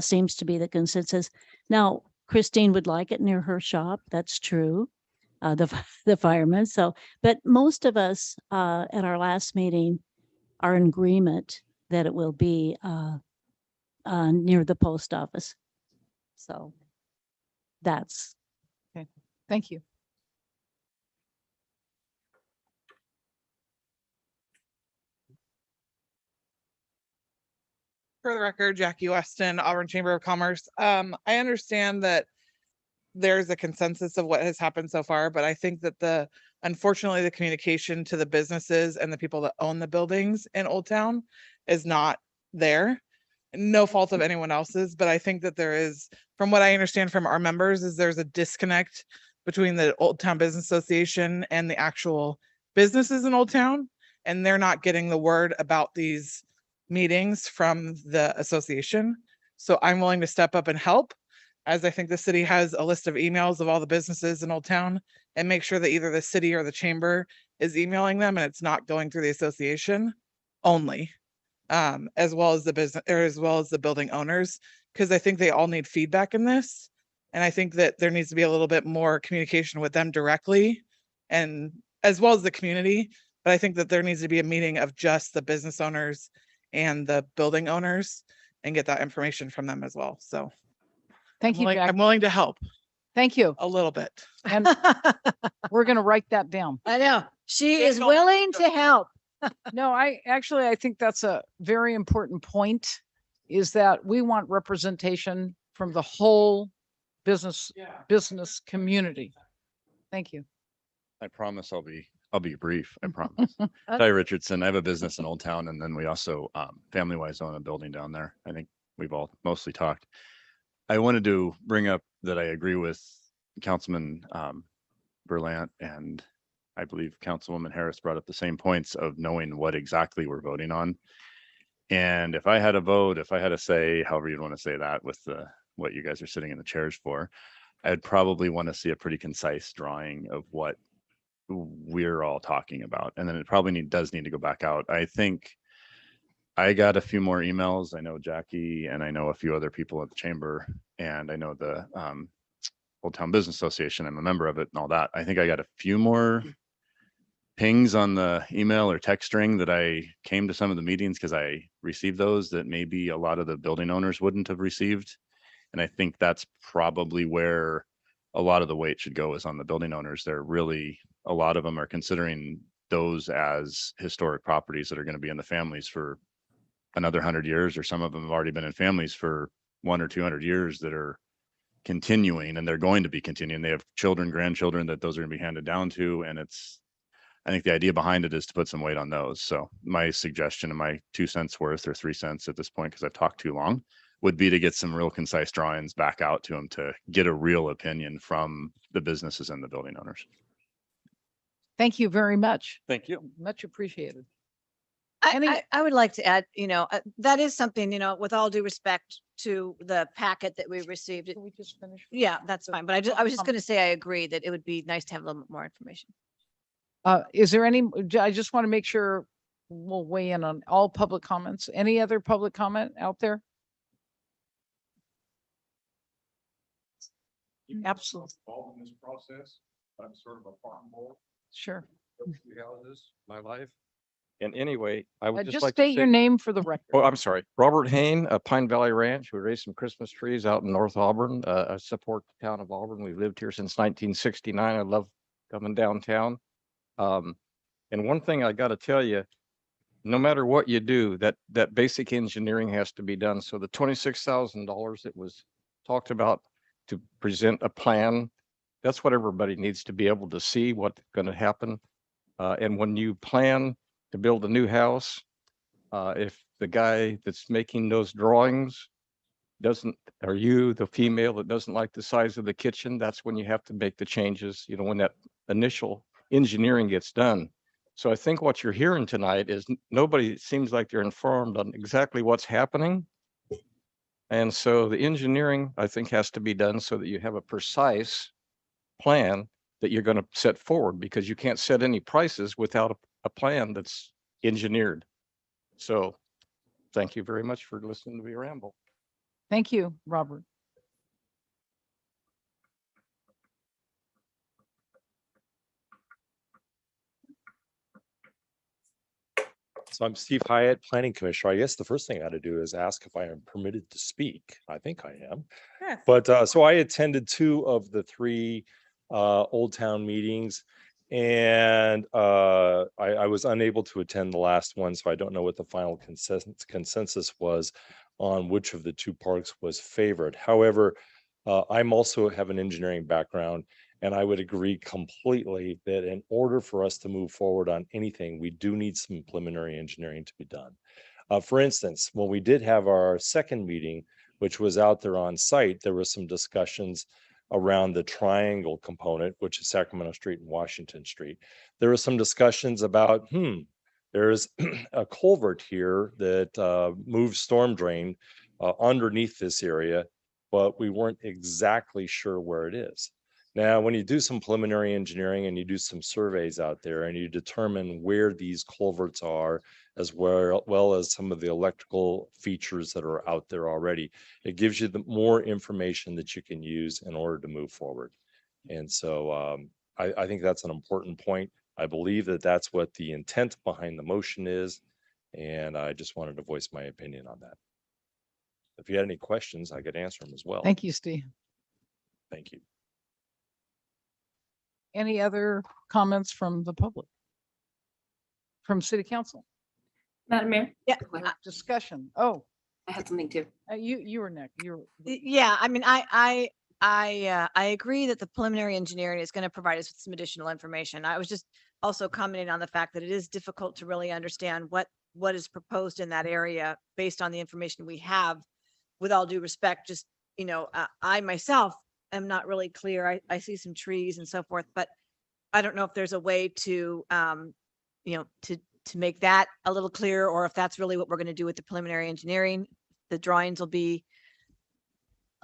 seems to be the consensus. Now, Christine would like it near her shop. That's true. The firemen. So, but most of us at our last meeting are in agreement that it will be near the post office. So that's. Okay, thank you. For the record, Jackie Weston, Auburn Chamber of Commerce. I understand that there's a consensus of what has happened so far, but I think that unfortunately, the communication to the businesses and the people that own the buildings in Old Town is not there. No fault of anyone else's, but I think that there is, from what I understand from our members, is there's a disconnect between the Old Town Business Association and the actual businesses in Old Town, and they're not getting the word about these meetings from the association. So I'm willing to step up and help, as I think the city has a list of emails of all the businesses in Old Town, and make sure that either the city or the chamber is emailing them and it's not going through the association only, as well as the business or as well as the building owners, because I think they all need feedback in this. And I think that there needs to be a little bit more communication with them directly, and as well as the community. But I think that there needs to be a meeting of just the business owners and the building owners and get that information from them as well. So Thank you, Jack. I'm willing to help Thank you. a little bit. And we're going to write that down. I know. She is willing to help. No, I think that's a very important point, is that we want representation from the whole business community. Thank you. I promise I'll be brief. I promise. Ty Richardson. I have a business in Old Town, and then we also family wise own a building down there. I think we've all mostly talked. I wanted to bring up that I agree with Councilman Berlant, and I believe Councilwoman Harris brought up the same points of knowing what exactly we're voting on. And if I had a vote, if I had a say, however you'd want to say that, with what you guys are sitting in the chairs for, I'd probably want to see a pretty concise drawing of what we're all talking about. And then it probably does need to go back out. I think I got a few more emails. I know Jackie and I know a few other people at the chamber, and I know the Old Town Business Association. I'm a member of it and all that. I think I got a few more pings on the email or text string that I came to some of the meetings because I received those that maybe a lot of the building owners wouldn't have received. And I think that's probably where a lot of the weight should go, is on the building owners. They're really, a lot of them are considering those as historic properties that are going to be in the families for another 100 years, or some of them have already been in families for 100 or 200 years that are continuing, and they're going to be continuing. They have children, grandchildren that those are going to be handed down to. And I think the idea behind it is to put some weight on those. So my suggestion and my 2 cents worth, or 3 cents at this point, because I've talked too long, would be to get some real concise drawings back out to them to get a real opinion from the businesses and the building owners. Thank you very much. Thank you. Much appreciated. I would like to add, that is something, with all due respect to the packet that we received. Can we just finish? Yeah, that's fine. But I was just going to say, I agree that it would be nice to have a little bit more information. Is there any, I just want to make sure we'll weigh in on all public comments. Any other public comment out there? Absolutely. Involved in this process. I'm sort of a farm boy. Sure. Three houses, my life. And anyway, I would just Just like to state your say- name for the record. Oh, I'm sorry. Robert Hain, Pine Valley Ranch. We raised some Christmas trees out in North Auburn. I support the town of Auburn. We've lived here since 1969. I love coming downtown. And one thing I got to tell you, no matter what you do, that basic engineering has to be done. So the $26,000 that was talked about to present a plan, that's what everybody needs to be able to see what's going to happen. And when you plan to build a new house, if the guy that's making those drawings doesn't, or you, the female that doesn't like the size of the kitchen, that's when you have to make the changes, when that initial engineering gets done. So I think what you're hearing tonight is nobody seems like they're informed on exactly what's happening. And so the engineering, I think, has to be done so that you have a precise plan that you're going to set forward, because you can't set any prices without a plan that's engineered. So thank you very much for listening to me ramble. Thank you, Robert. So I'm Steve Hyatt, Planning Commissioner. I guess the first thing I got to do is ask if I am permitted to speak. I think I am. Yes. But so I attended 2 of the 3 Old Town meetings, and I was unable to attend the last one, so I don't know what the final consensus was on which of the 2 parks was favored. However, I'm also have an engineering background, and I would agree completely that in order for us to move forward on anything, we do need some preliminary engineering to be done. For instance, when we did have our second meeting, which was out there on site, there were some discussions around the triangle component, which is Sacramento Street and Washington Street. There were some discussions about, there's a culvert here that moves storm drain underneath this area, but we weren't exactly sure where it is. Now, when you do some preliminary engineering and you do some surveys out there and you determine where these culverts are, as well as some of the electrical features that are out there already, it gives you the more information that you can use in order to move forward. And so I think that's an important point. I believe that that's what the intent behind the motion is. And I just wanted to voice my opinion on that. If you had any questions, I could answer them as well. Thank you, Steve. Thank you. Any other comments from the public? From City Council? Madam Mayor? Yeah. Discussion. Oh, I had something too. you were next. Yeah, I mean, I agree that the preliminary engineering is going to provide us with some additional information. I was just also commenting on the fact that it is difficult to really understand what is proposed in that area based on the information we have. With all due respect, just, I myself am not really clear. I see some trees and so forth, but I don't know if there's a way to, to make that a little clearer, or if that's really what we're going to do with the preliminary engineering. The drawings will be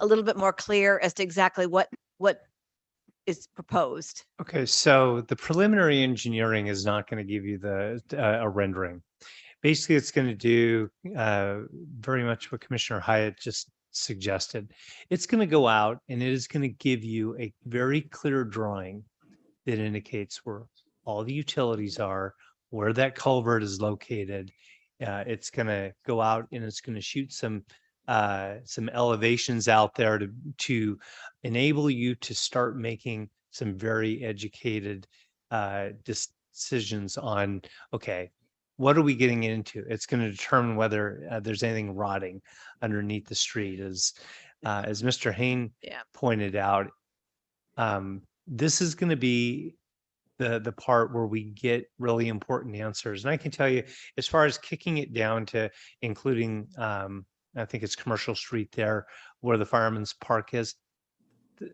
a little bit more clear as to exactly what is proposed. Okay, so the preliminary engineering is not going to give you a rendering. Basically, it's going to do very much what Commissioner Hyatt just suggested. It's going to go out and it is going to give you a very clear drawing that indicates where all the utilities are, where that culvert is located. It's going to go out and it's going to shoot some elevations out there to enable you to start making some very educated decisions on, okay, what are we getting into? It's going to determine whether there's anything rotting underneath the street. As Mr. Hain pointed out, this is going to be the part where we get really important answers. And I can tell you, as far as kicking it down to including, I think it's Commercial Street there where the Fireman's Park is,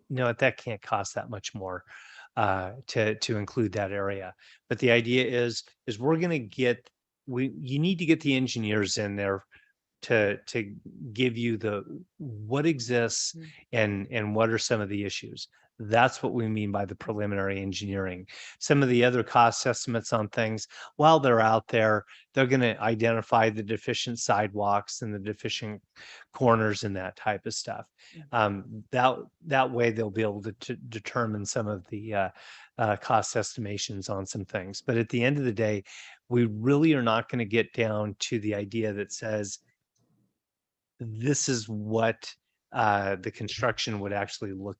no, that can't cost that much more to include that area. But the idea is we're going to get, you need to get the engineers in there to give you what exists and what are some of the issues. That's what we mean by the preliminary engineering. Some of the other cost estimates on things, while they're out there, they're going to identify the deficient sidewalks and the deficient corners and that type of stuff. That way they'll be able to determine some of the cost estimations on some things. But at the end of the day, we really are not going to get down to the idea that says, this is what the construction would actually look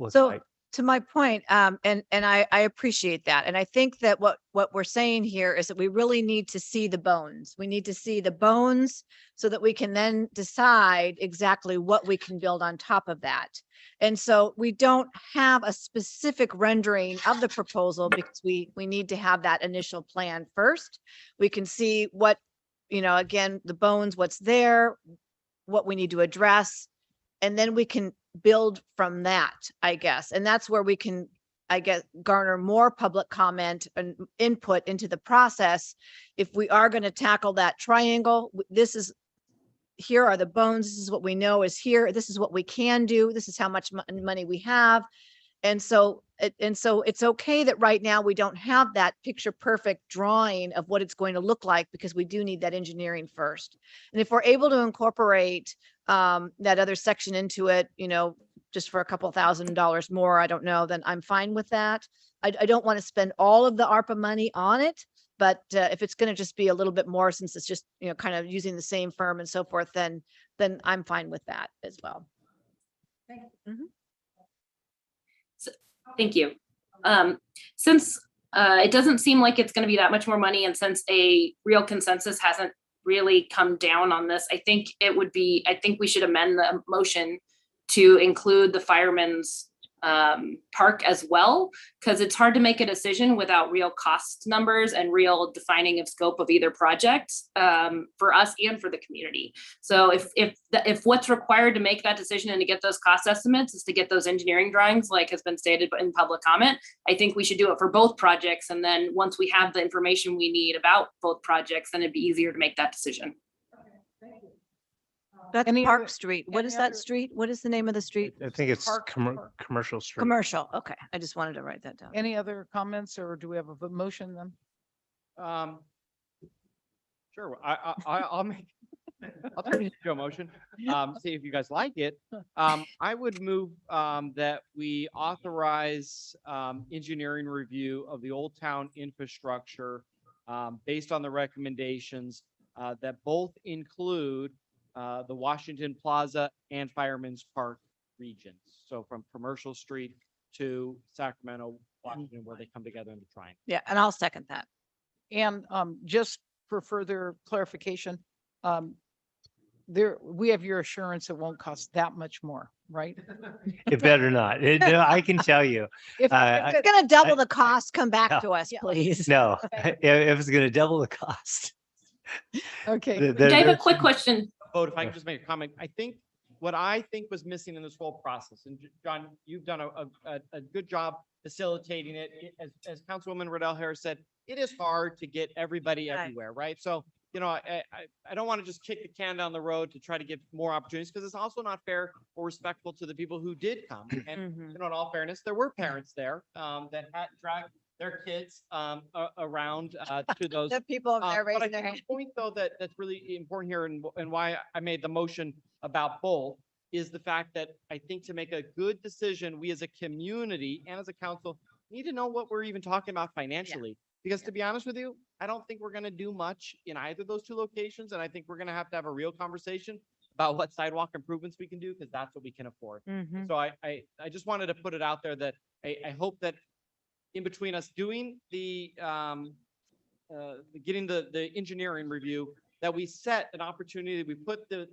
So like. to my point, and I appreciate that. And I think that what we're saying here is that we really need to see the bones. We need to see the bones so that we can then decide exactly what we can build on top of that. And so we don't have a specific rendering of the proposal because we need to have that initial plan first. We can see what, again, the bones, what's there, what we need to address, and then we can build from that, I guess. And that's where we can, I guess, garner more public comment and input into the process. If we are going to tackle that triangle, here are the bones. This is what we know is here. This is what we can do. This is how much money we have. And so it's okay that right now we don't have that picture perfect drawing of what it's going to look like, because we do need that engineering first. And if we're able to incorporate that other section into it, just for a couple $1,000s more, I don't know, then I'm fine with that. I don't want to spend all of the ARPA money on it, but if it's going to just be a little bit more, since it's just, kind of using the same firm and so forth, then I'm fine with that as well. Thank you. Since it doesn't seem like it's going to be that much more money, and since a real consensus hasn't really come down on this, I think we should amend the motion to include the firemen's park as well, because it's hard to make a decision without real cost numbers and real defining of scope of either project for us and for the community. So if what's required to make that decision and to get those cost estimates is to get those engineering drawings, like has been stated in public comment, I think we should do it for both projects. And then once we have the information we need about both projects, then it'd be easier to make that decision. That's Park Street. What is that street? What is the name of the street? I think it's Commercial Street. Commercial. Okay. I just wanted to write that down. Any other comments, or do we have a motion then? Sure. I'll turn it into a motion. See if you guys like it. I would move that we authorize engineering review of the Old Town infrastructure based on the recommendations that both include the Washington Plaza and Fireman's Park regions. So from Commercial Street to Sacramento, Washington, where they come together in the triangle. Yeah, and I'll second that. And just for further clarification, we have your assurance it won't cost that much more, right? It better not. No, I can tell you. If it's going to double the cost, come back to us, please. No, if it's going to double the cost. Okay. I have a quick question. If I can just make a comment, I think what I think was missing in this whole process, and John, you've done a good job facilitating it. As Councilwoman Riddell Harris said, it is hard to get everybody everywhere, right? So, I don't want to just kick the can down the road to try to get more opportunities, because it's also not fair or respectful to the people who did come. And, in all fairness, there were parents there that had dragged their kids around to those. The people there But I raising their think hand. the point, though, that's really important here, and why I made the motion about both, is the fact that I think to make a good decision, we as a community and as a council need to know what we're even talking about financially. Because to be honest with you, I don't think we're going to do much in either of those two locations. And I think we're going to have a real conversation about what sidewalk improvements we can do, because that's what we can afford. So I just wanted to put it out there that I hope that in between us doing the getting the engineering review, that we set an opportunity, we put the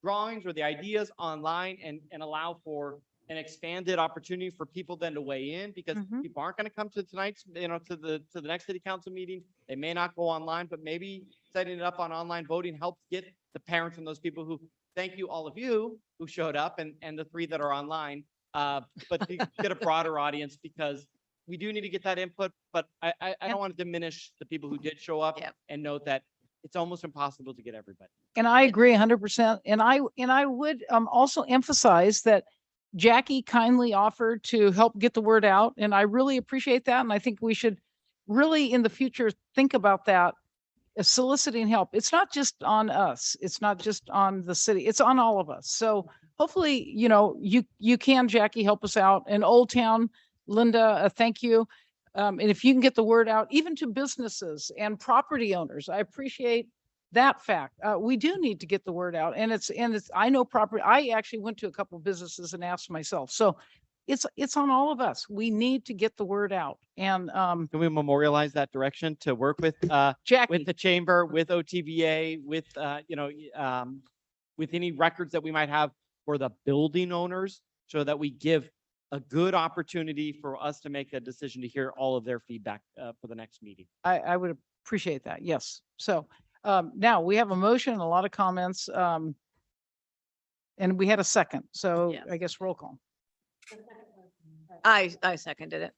drawings or the ideas online and allow for an expanded opportunity for people then to weigh in, because people aren't going to come to tonight's, to the next city council meeting. They may not go online, but maybe setting it up on online voting helps get the parents and those people who, thank you, all of you who showed up, and the 3 that are online, but to get a broader audience, because we do need to get that input, but I don't want to diminish the people who did show up, and note that it's almost impossible to get everybody. And I agree 100%. And I would also emphasize that Jackie kindly offered to help get the word out. And I really appreciate that. And I think we should really in the future think about that, soliciting help. It's not just on us. It's not just on the city. It's on all of us. So hopefully, you can, Jackie, help us out. In Old Town, Linda, thank you. And if you can get the word out, even to businesses and property owners, I appreciate that fact. We do need to get the word out, and I know I actually went to a couple of businesses and asked myself. So it's on all of us. We need to get the word out. And can we memorialize that direction to work with Jackie, with the chamber, with OTVA, with with any records that we might have for the building owners, so that we give a good opportunity for us to make a decision to hear all of their feedback for the next meeting. I would appreciate that. Yes. So now we have a motion and a lot of comments. And we had a second. So I guess roll call. I seconded it.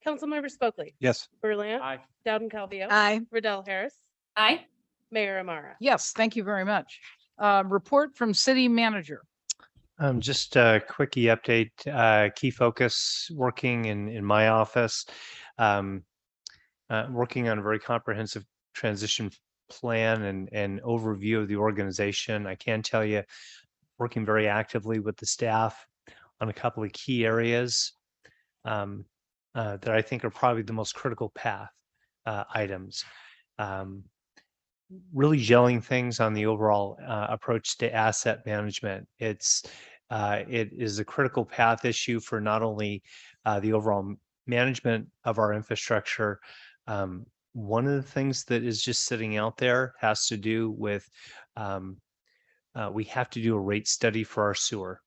Councilmember Spokley. Yes. Berlant. Aye. Dowden Calvillo. Aye. Riddell Harris. Aye. Mayor Amara. Yes, thank you very much. Report from city manager. Just a quickie update, key focus working in my office, working on a very comprehensive transition plan and overview of the organization. I can tell you, working very actively with the staff on a couple of key areas that I think are probably the most critical path items. Really gelling things on the overall approach to asset management. It is a critical path issue for not only the overall management of our infrastructure. One of the things that is just sitting out there has to do with we have to do a rate study for our sewer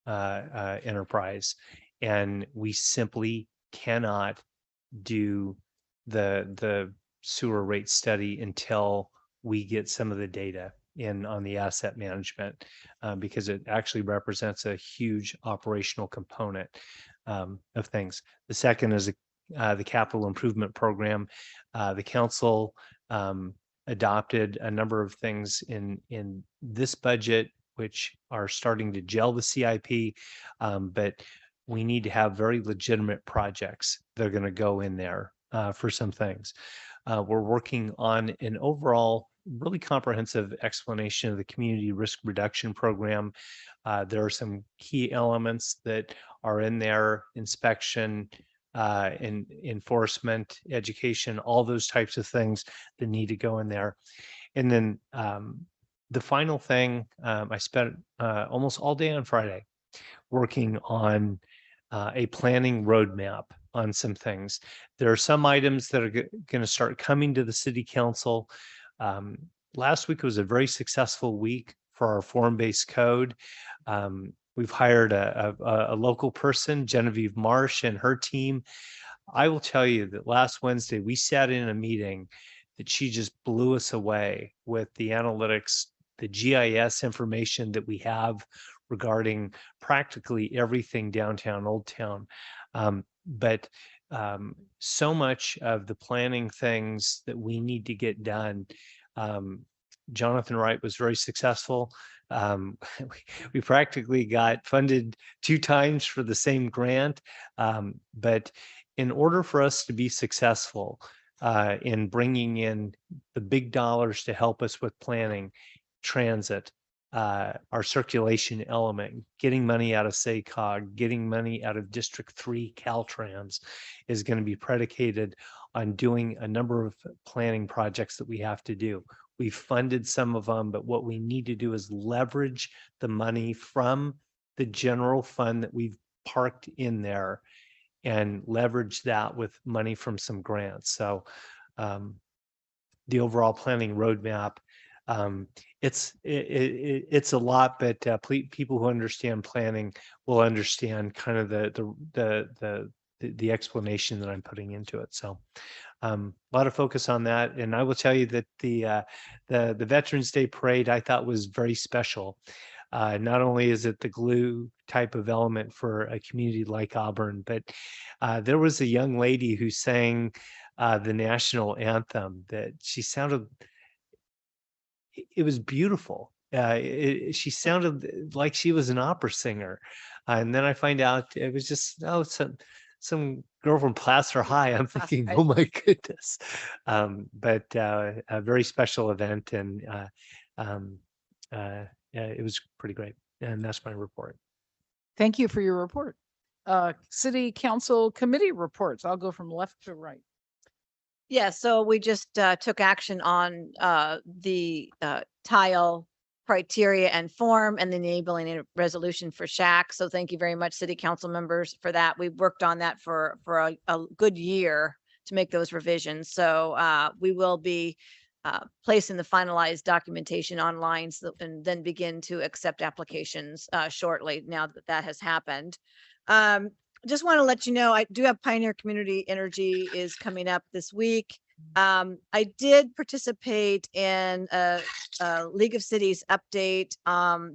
enterprise, and we simply cannot do the sewer rate study until we get some of the data in on the asset management, because it actually represents a huge operational component of things. The second is the capital improvement program. The council adopted a number of things in this budget, which are starting to gel the CIP, but we need to have very legitimate projects that are going to go in there for some things. We're working on an overall really comprehensive explanation of the community risk reduction program. There are some key elements that are in there: inspection, enforcement, education, all those types of things that need to go in there. And then the final thing, I spent almost all day on Friday working on a planning roadmap on some things. There are some items that are going to start coming to the city council. Last week was a very successful week for our form-based code. We've hired a local person, Genevieve Marsh, and her team. I will tell you that last Wednesday we sat in a meeting that she just blew us away with the analytics, the GIS information that we have regarding practically everything downtown Old Town. But so much of the planning things that we need to get done, Jonathan Wright was very successful. We practically got funded 2 times for the same grant. But in order for us to be successful in bringing in the big dollars to help us with planning, transit, our circulation element, getting money out of SACOG, getting money out of District 3 Caltrans is going to be predicated on doing a number of planning projects that we have to do. We've funded some of them, but what we need to do is leverage the money from the general fund that we've parked in there and leverage that with money from some grants. So the overall planning roadmap. It's a lot, but people who understand planning will understand kind of the explanation that I'm putting into it. So a lot of focus on that. And I will tell you that the Veterans Day parade I thought was very special. Not only is it the glue type of element for a community like Auburn, but there was a young lady who sang the national anthem that she sounded, it was beautiful. She sounded like she was an opera singer. And then I find out it was just, some girl from Placer High. I'm thinking, oh my goodness. But a very special event, and it was pretty great. And that's my report. Thank you for your report. City Council committee reports. I'll go from left to right. Yeah, so we just took action on the tile criteria and form and the enabling resolution for Shack. So thank you very much, city council members, for that. We've worked on that for a good year to make those revisions. So we will be placing the finalized documentation online and then begin to accept applications shortly now that that has happened. Just want to let you know, I do have Pioneer Community Energy is coming up this week. I did participate in a League of Cities update.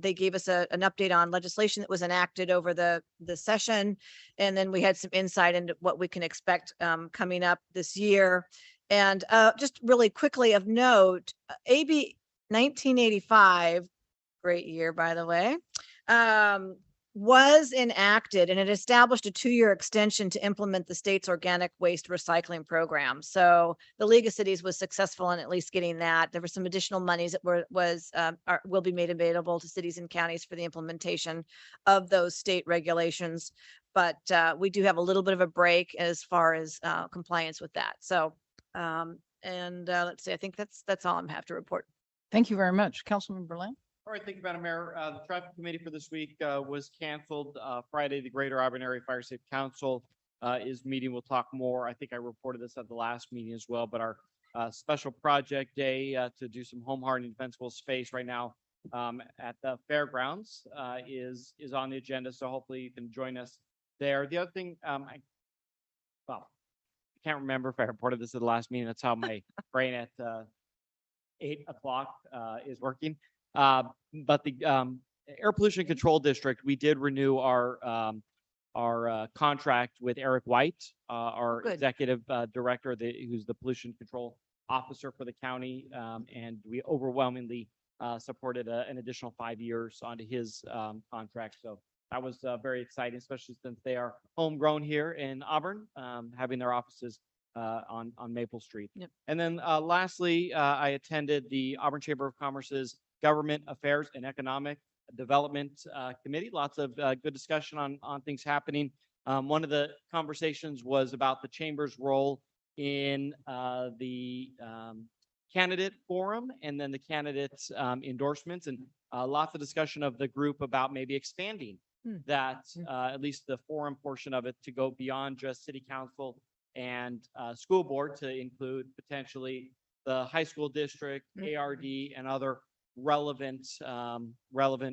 They gave us an update on legislation that was enacted over the session. And then we had some insight into what we can expect coming up this year. And just really quickly of note, AB 1985, great year, by the way, was enacted, and it established a 2-year extension to implement the state's organic waste recycling program. So the League of Cities was successful in at least getting that. There were some additional monies that will be made available to cities and counties for the implementation of those state regulations. But we do have a little bit of a break as far as compliance with that. So let's see, I think that's all I have to report. Thank you very much. Councilman Berlin. All right, thank you, Madam Mayor. The traffic committee for this week was canceled. Friday, the Greater Auburn Area Fire Safe Council is meeting. We'll talk more. I think I reported this at the last meeting as well, but our special project day to do some home hardening defensible space right now at the fairgrounds is on the agenda. So hopefully you can join us there. The other thing, I can't remember if I reported this at the last meeting. That's how my brain at 8 o'clock is working. But the Air Pollution Control District, we did renew our contract with Eric White, our executive director, who's the pollution control officer for the county, and we overwhelmingly supported an additional 5 years onto his contract. So that was very exciting, especially since they are homegrown here in Auburn, having their offices on Maple Street. Yep. And then lastly, I attended the Auburn Chamber of Commerce's Government Affairs and Economic Development Committee. Lots of good discussion on things happening. One of the conversations was about the chamber's role in the candidate forum and then the candidates endorsements, and lots of discussion of the group about maybe expanding that, at least the forum portion of it, to go beyond just city council and school board to include potentially the high school district, ARD, and other relevant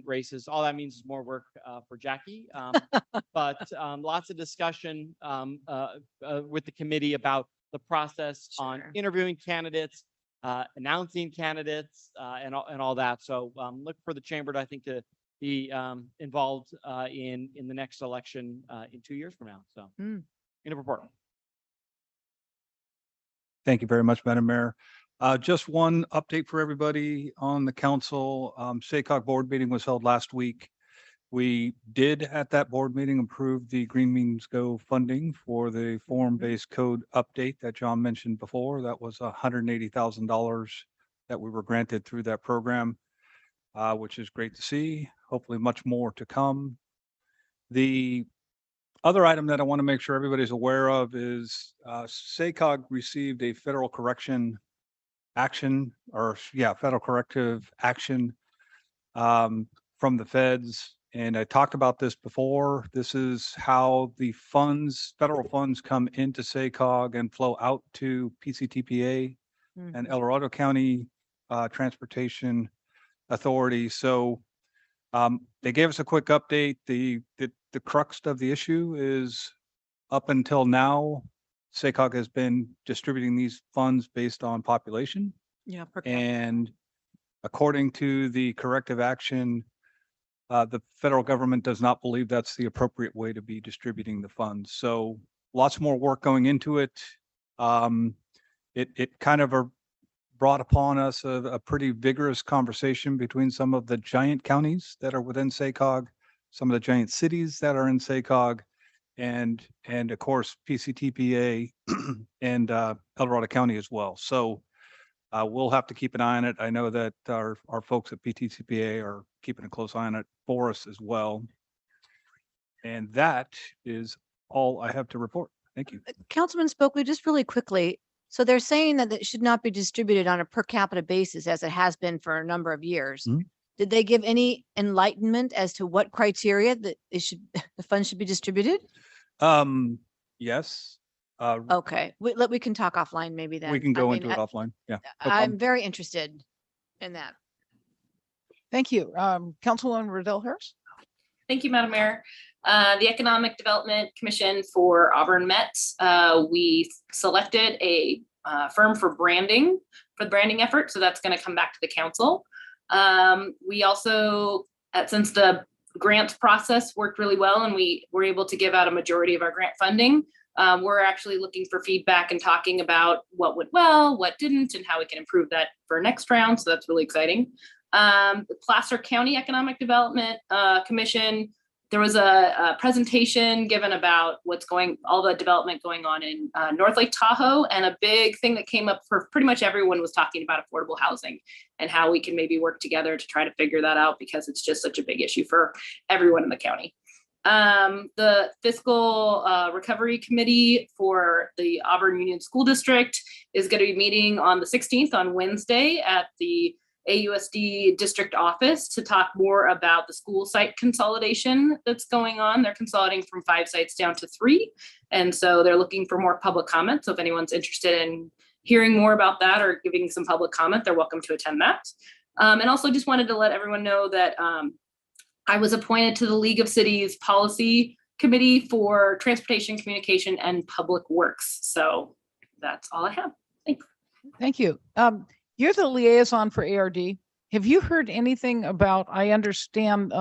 races. All that means is more work for Jackie, but lots of discussion with the committee about the process on interviewing candidates, announcing candidates, and all that. So look for the chamber to, I think, to be involved in the next election in 2 years from now. So in a report. Thank you very much, Madam Mayor. Just one update for everybody on the council. SACOG board meeting was held last week. We did at that board meeting approve the Green Means Go funding for the form-based code update that John mentioned before. That was $180,000 that we were granted through that program, which is great to see. Hopefully much more to come. The other item that I want to make sure everybody's aware of is SACOG received a federal corrective action from the feds And I talked about this before. This is how the funds, federal funds come into SACOG and flow out to PCTPA and El Dorado County Transportation Authority. So they gave us a quick update. The crux of the issue is up until now, SACOG has been distributing these funds based on population. Yeah. Per capita. And according to the corrective action, the federal government does not believe that's the appropriate way to be distributing the funds. So lots more work going into it. It kind of brought upon us a pretty vigorous conversation between some of the giant counties that are within SACOG, some of the giant cities that are in SACOG, and of course PCTPA and El Dorado County as well. So we'll have to keep an eye on it. I know that our folks at PTCPA are keeping a close eye on it for us as well. And that is all I have to report. Thank you. Councilman Spokley, just really quickly. So they're saying that it should not be distributed on a per capita basis as it has been for a number of years. Did they give any enlightenment as to what criteria that the funds should be distributed? Yes. Okay, we can talk offline maybe then. We can go into it offline. Yeah. no I'm problem. very interested in that. Thank you. Councilwoman Riddell Harris. Thank you, Madam Mayor. The Economic Development Commission for Auburn met. We selected a firm for the branding effort. So that's going to come back to the council. We also, since the grants process worked really well and we were able to give out a majority of our grant funding, we're actually looking for feedback and talking about what went well, what didn't, and how we can improve that for next round. So that's really exciting. The Placer County Economic Development Commission, there was a presentation given about all the development going on in North Lake Tahoe, and a big thing that came up for pretty much everyone was talking about affordable housing and how we can maybe work together to try to figure that out, because it's just such a big issue for everyone in the county. The Fiscal Recovery Committee for the Auburn Union School District is going to be meeting on the 16th on Wednesday at the AUSD district office to talk more about the school site consolidation that's going on. They're consolidating from 5 sites down to 3. And so they're looking for more public comment. So if anyone's interested in hearing more about that or giving some public comment, they're welcome to attend that. And also just wanted to let everyone know that I was appointed to the League of Cities Policy Committee for Transportation, Communication, and Public Works. So that's all I have. Thanks. Thank you. You're the liaison for ARD. Have you heard anything about, I understand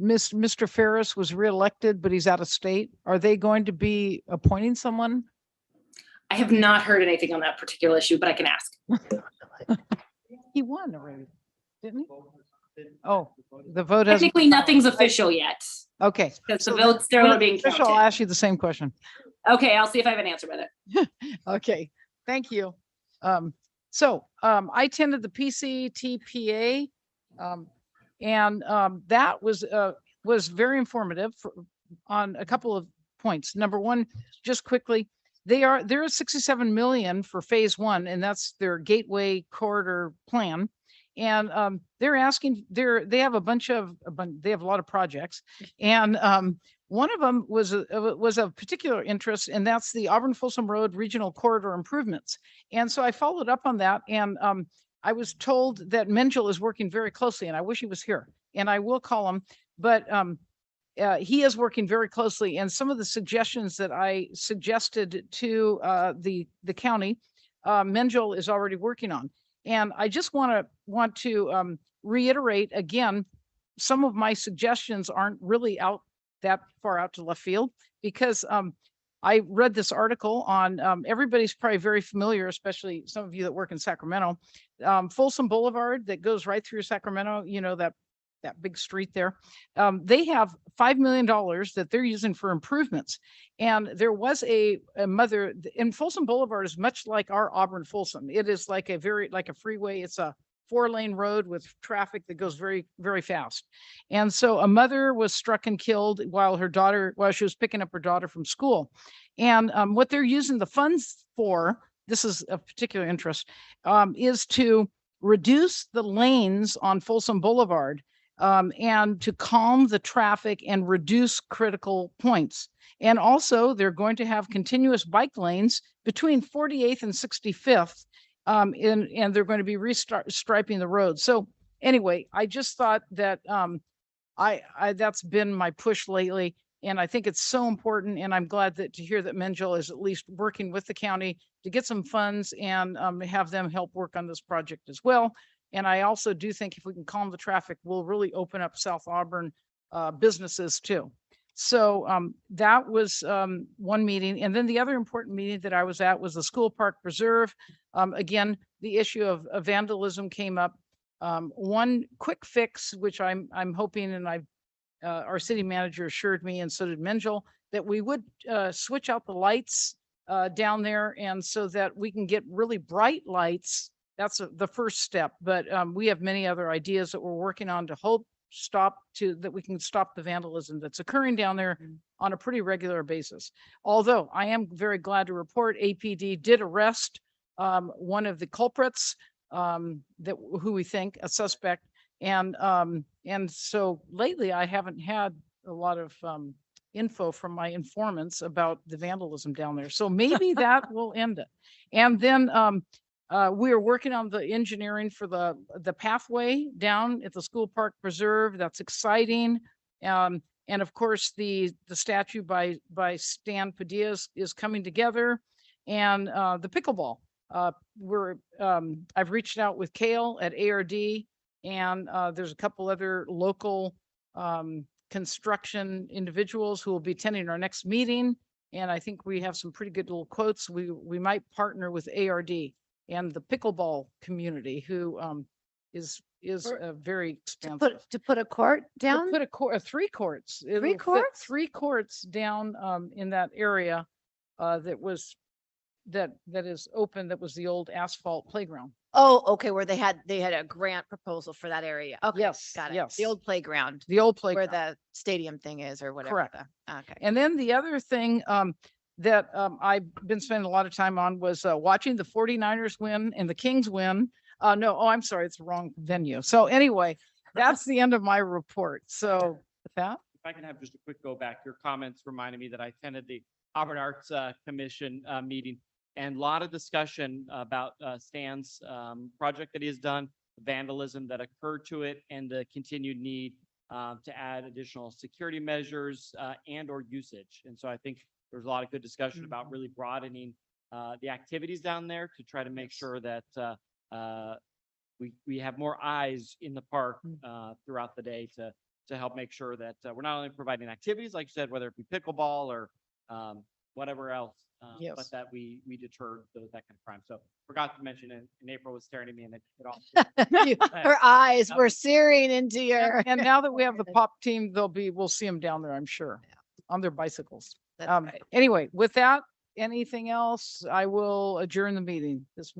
Mr. Ferris was reelected, but he's out of state. Are they going to be appointing someone? I have not heard anything on that particular issue, but I can ask. He won already, didn't he? Oh, the vote hasn't. Technically, nothing's official yet. Okay. Because the votes still being official. I'll counted. ask you the same question. Okay, I'll see if I have an answer with it. Okay, thank you. I attended the PCTPA, and that was very informative on a couple of points. Number one, just quickly, there is 67 million for phase 1, and that's their gateway corridor plan. And they're asking, they have a lot of projects, and one of them was of particular interest, and that's the Auburn Folsom Road Regional Corridor Improvements. And so I followed up on that, and I was told that Mengel is working very closely, and I wish he was here, and I will call him, but he is working very closely. And some of the suggestions that I suggested to the county, Mengel is already working on. And I just want to reiterate again, some of my suggestions aren't really that far out to left field, because I read this article on, everybody's probably very familiar, especially some of you that work in Sacramento, Folsom Boulevard that goes right through Sacramento, you know, that big street there. They have $5 million that they're using for improvements. And there was a mother, and Folsom Boulevard is much like our Auburn Folsom. It is like a freeway. It's a 4-lane road with traffic that goes very, very fast. And so a mother was struck and killed while she was picking up her daughter from school. And what they're using the funds for, this is of particular interest, is to reduce the lanes on Folsom Boulevard and to calm the traffic and reduce critical points. And also, they're going to have continuous bike lanes between 48th and 65th, and they're going to be striping the road. So anyway, I just thought that that's been my push lately. And I think it's so important. And I'm glad to hear that Menjel is at least working with the county to get some funds and have them help work on this project as well. And I also do think if we can calm the traffic, we'll really open up South Auburn businesses too. So that was one meeting. And then the other important meeting that I was at was the School Park Preserve. Again, the issue of vandalism came up. One quick fix, which I'm hoping, and our city manager assured me, and so did Menjel, that we would switch out the lights down there, and so that we can get really bright lights. That's the first step, but we have many other ideas that we're working on to hope that we can stop the vandalism that's occurring down there on a pretty regular basis. Although I am very glad to report APD did arrest one of the culprits, who we think a suspect. And so lately I haven't had a lot of info from my informants about the vandalism down there. So maybe that will end it. And then we are working on the engineering for the pathway down at the School Park Preserve. That's exciting. And of course, the statue by Stan Padilla is coming together, and the pickleball. I've reached out with Kale at ARD, and there's a couple other local construction individuals who will be attending our next meeting. And I think we have some pretty good little quotes. We might partner with ARD and the pickleball community, who is very expansive. To put a court down? To put three courts. It'll fit courts? 3 courts down in that area that is open. That was the old asphalt playground. Oh, okay, where they had a grant proposal for that area. Okay, Yes, got it. yes. The old playground. The old Where playground. the stadium thing is or whatever. Correct. Okay. And then the other thing that I've been spending a lot of time on was watching the 49ers win and the Kings win. I'm sorry, it's the wrong venue. So anyway, that's the end of my report. So with that. If I can have just a quick go back, your comments reminded me that I attended the Auburn Arts Commission meeting, and a lot of discussion about Stan's project that he has done, the vandalism that occurred to it, and the continued need to add additional security measures and or usage. And so I think there's a lot of good discussion about really broadening the activities down there to try to make sure that we have more eyes in the park throughout the day to help make sure that we're not only providing activities, like you said, whether it be pickleball or whatever else, but that we deter that kind of crime. So forgot to mention it, and April was staring at me, and it all. Her eyes were searing into your. And now that we have the pop team, we'll see them down there, I'm sure, on their bicycles. That's right. Anyway, with that, anything else, I will adjourn the meeting. This